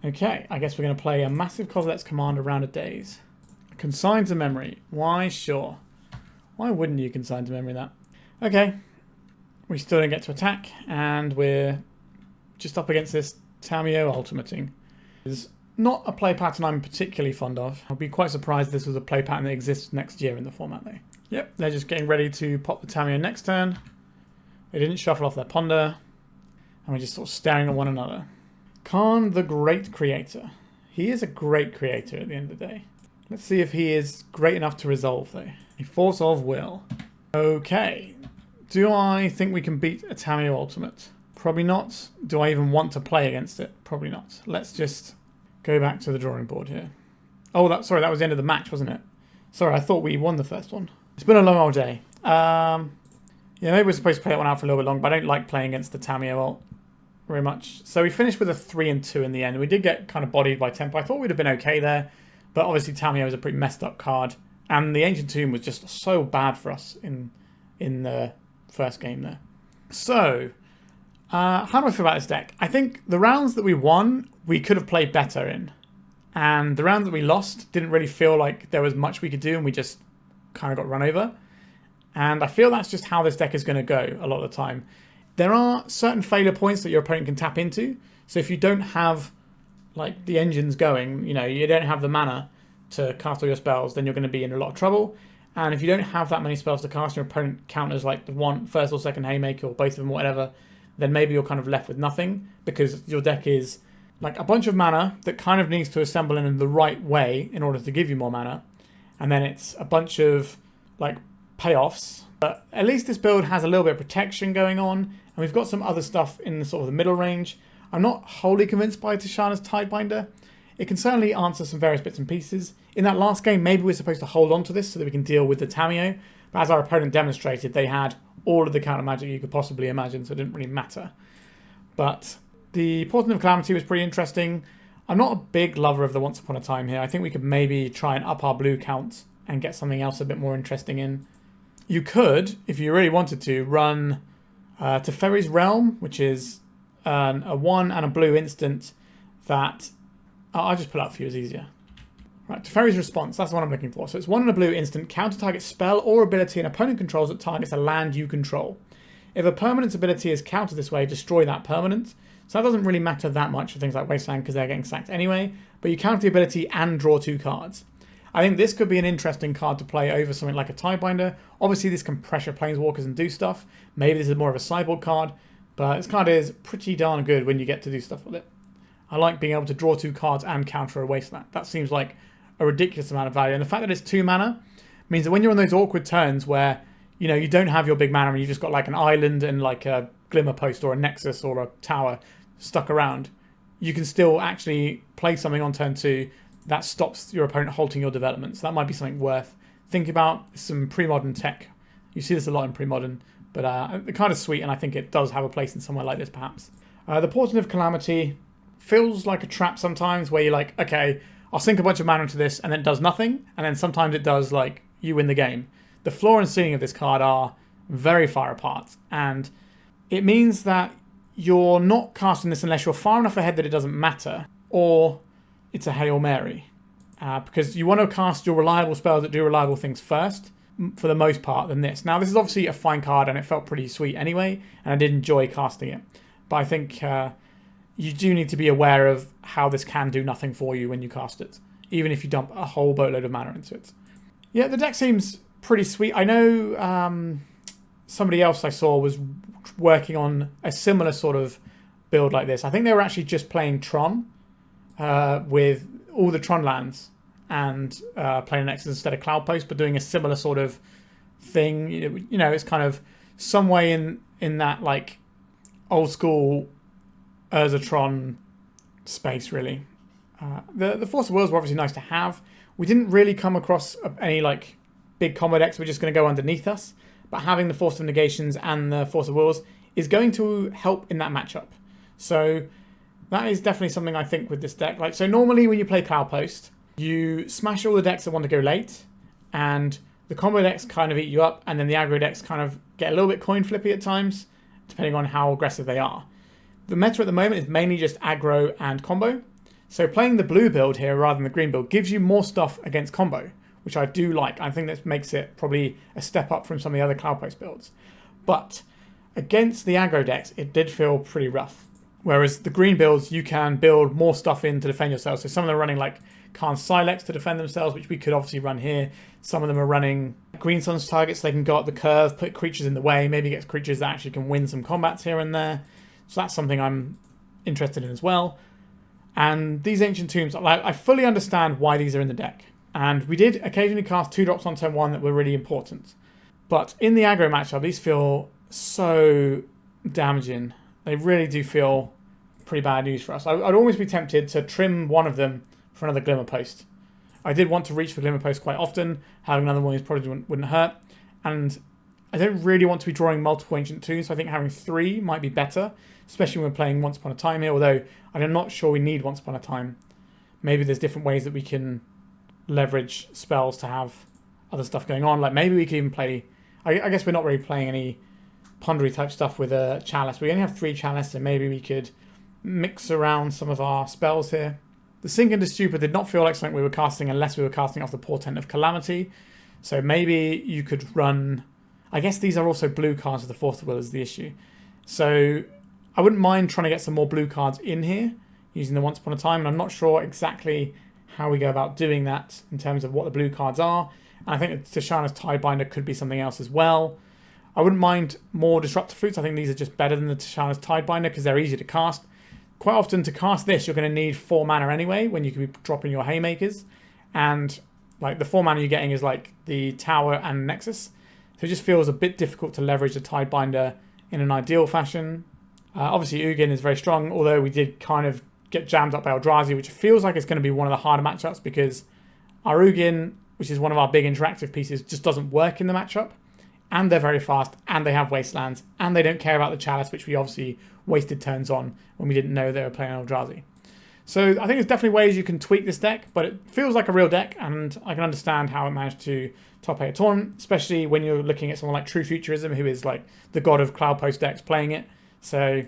Okay, I guess we're going to play a massive Kozilek's Command around a daze. Consign to Memory. Why? Sure. Why wouldn't you consign to memory that? Okay. We still don't get to attack, and we're just up against this Tamiyo ultimating. not a play pattern I'm particularly fond of. I'd be quite surprised if this was a play pattern that exists next year in the format though. Yep, they're just getting ready to pop the Tamiyo next turn. They didn't shuffle off their ponder. And we're just sort of staring at one another. Karn, the great creator. He is a great creator at the end of the day. Let's see if he is great enough to resolve though. A force of will. Okay. Do I think we can beat a Tamiyo Ultimate? Probably not. Do I even want to play against it? Probably not. Let's just go back to the drawing board here. Oh, sorry, that was the end of the match, wasn't it? Sorry, I thought we won the first one. It's been a long old day. Yeah, maybe we're supposed to play that one out for a little bit longer, but I don't like playing against the Tamiyo ult very much. So we finished with a 3 and 2 in the end. We did get kind of bodied by Tempo. I thought we'd have been okay there, but obviously Tamiyo is a pretty messed up card. And the Ancient Tomb was just so bad for us in the first game there. So, how do I feel about this deck? I think the rounds that we won, we could have played better in. And the rounds that we lost didn't really feel like there was much we could do, and we just kind of got run over. And I feel that's just how this deck is going to go a lot of the time. There are certain failure points that your opponent can tap into. So if you don't have like the engines going, you don't have the mana to cast all your spells, then you're going to be in a lot of trouble. And if you don't have that many spells to cast, your opponent counters like the first or second Haymaker or both of them, whatever, then maybe you're kind of left with nothing because your deck is like a bunch of mana that kind of needs to assemble in the right way in order to give you more mana. And then it's a bunch of like payoffs. But at least this build has a little bit of protection going on. And we've got some other stuff in the sort of the middle range. I'm not wholly convinced by Tishana's Tidebinder. It can certainly answer some various bits and pieces. In that last game, maybe we're supposed to hold on to this so that we can deal with the Tamiyo. But as our opponent demonstrated, they had all of the counter magic you could possibly imagine, so it didn't really matter. But the Portent of Calamity was pretty interesting. I'm not a big lover of the Once Upon a Time here. I think we could maybe try and up our blue count and get something else a bit more interesting in. You could, if you really wanted to, run Teferi's Realm, which is a 1 and a blue instant that... I'll just pull it up for you, it's easier. Right, Teferi's Response, that's the one I'm looking for. So it's 1 and a blue instant, counter target spell or ability an opponent controls that targets a land you control. If a permanent's ability is countered this way, destroy that permanent. So that doesn't really matter that much for things like Wasteland because they're getting sacked anyway, but you counter the ability and draw 2 cards. I think this could be an interesting card to play over something like a Tidebinder. Obviously this can pressure Planeswalkers and do stuff. Maybe this is more of a sideboard card, but this card is pretty darn good when you get to do stuff with it. I like being able to draw 2 cards and counter a Wasteland. That seems like a ridiculous amount of value. And the fact that it's 2 mana means that when you're on those awkward turns where, you don't have your big mana and you've just got like an island and like a Glimmerpost or a Nexus or a tower stuck around, you can still actually play something on turn 2 that stops your opponent halting your development. So that might be something worth thinking about. Some pre-modern tech. You see this a lot in pre-modern, but the card is sweet and I think it does have a place in somewhere like this perhaps. The Portent of Calamity feels like a trap sometimes where you're like, okay, I'll sink a bunch of mana into this and then it does nothing. And then sometimes it does like you win the game. The floor and ceiling of this card are very far apart. And it means that you're not casting this unless you're far enough ahead that it doesn't matter. Or it's a Hail Mary. Because you want to cast your reliable spells that do reliable things first, for the most part, than this. Now, this is obviously a fine card and it felt pretty sweet anyway. And I did enjoy casting it. But I think... you do need to be aware of how this can do nothing for you when you cast it, even if you dump a whole boatload of mana into it. Yeah, the deck seems pretty sweet. I know somebody else I saw was working on a similar sort of build like this. I think they were actually just playing Tron with all the Tron lands and Planar Nexus instead of Cloudpost, but doing a similar sort of thing. It's kind of some way in that like old school Urza Tron space, really. The Force of Wills were obviously nice to have. We didn't really come across any like big combo decks we're just going to go underneath us, but having the Force of Negations and the Force of Wills is going to help in that matchup. So that is definitely something I think with this deck. Like, so normally when you play Cloudpost, you smash all the decks that want to go late, and the combo decks kind of eat you up, and then the aggro decks kind of get a little bit coin flippy at times, depending on how aggressive they are. The meta at the moment is mainly just aggro and combo. So playing the blue build here rather than the green build gives you more stuff against combo, which I do like. I think that makes it probably a step up from some of the other Cloudpost builds. But against the aggro decks, it did feel pretty rough. Whereas the green builds, you can build more stuff in to defend yourself. So some of them are running like Karn Silex to defend themselves, which we could obviously run here. Some of them are running Green Sun's targets. They can go up the curve, put creatures in the way, maybe get creatures that actually can win some combats here and there. So that's something I'm interested in as well. And these Ancient Tombs, I fully understand why these are in the deck. And we did occasionally cast 2-drops on turn 1 that were really important. But in the aggro matchup, these feel so damaging. They really do feel pretty bad news for us. I'd almost be tempted to trim one of them for another Glimmerpost. I did want to reach for Glimmerpost quite often. Having another one probably wouldn't hurt. And I don't really want to be drawing multiple Ancient Tombs, so I think having 3 might be better, especially when we're playing Once Upon a Time here, although I'm not sure we need Once Upon a Time. Maybe there's different ways that we can leverage spells to have other stuff going on. Like maybe we could even play... I guess we're not really playing any Pondery type stuff with a Chalice. We only have 3 Chalice, so maybe we could mix around some of our spells here. The Sink into Stupor did not feel like something we were casting unless we were casting off the Portent of Calamity. So maybe you could run... I guess these are also blue cards with the Fourth Will is the issue. So I wouldn't mind trying to get some more blue cards in here using the Once Upon a Time. And I'm not sure exactly how we go about doing that in terms of what the blue cards are. And I think Tishana's Tidebinder could be something else as well. I wouldn't mind more Disruptor Flutes. I think these are just better than the Tishana's Tidebinder because they're easy to cast. Quite often to cast this, you're going to need 4 mana anyway when you can be dropping your Haymakers. And like the 4 mana you're getting is like the Tower and Nexus. So it just feels a bit difficult to leverage the Tidebinder in an ideal fashion. Obviously Ugin is very strong, although we did kind of get jammed up by Eldrazi, which feels like it's going to be one of the harder matchups because our Ugin, which is one of our big interactive pieces, just doesn't work in the matchup. And they're very fast, and they have Wastelands, and they don't care about the Chalice, which we obviously wasted turns on when we didn't know they were playing Eldrazi. So I think there's definitely ways you can tweak this deck, but it feels like a real deck, and I can understand how it managed to top 8 a tournament, especially when you're looking at someone like TrueFuturism, who is like the god of Cloudpost decks playing it. So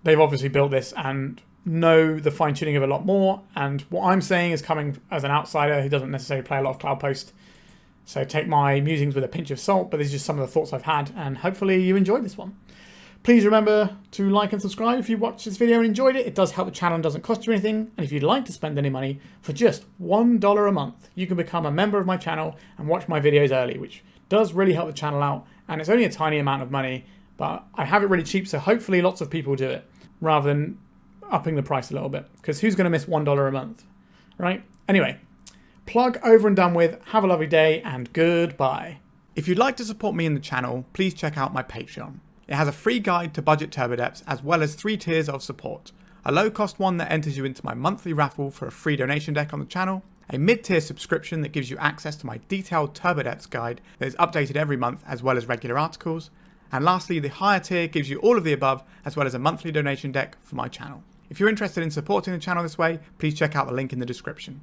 they've obviously built this and know the fine-tuning of it a lot more, and what I'm saying is coming as an outsider who doesn't necessarily play a lot of Cloudpost. So take my musings with a pinch of salt, but these are just some of the thoughts I've had, and hopefully you enjoyed this one. Please remember to like and subscribe if you watched this video and enjoyed it. It does help the channel and doesn't cost you anything. And if you'd like to spend any money, for just $1 a month, you can become a member of my channel and watch my videos early, which does really help the channel out. And it's only a tiny amount of money, but I have it really cheap, so hopefully lots of people do it, rather than upping the price a little bit. Because who's going to miss $1 a month, right? Anyway. Plug over and done with. Have a lovely day and goodbye. If you'd like to support me in the channel, please check out my Patreon. It has a free guide to budget turbo depths as well as 3 tiers of support. A low cost one that enters you into my monthly raffle for a free donation deck on the channel, a mid-tier subscription that gives you access to my detailed turbo depths guide that is updated every month as well as regular articles, and lastly the higher tier gives you all of the above as well as a monthly donation deck for my channel. If you're interested in supporting the channel this way, please check out the link in the description.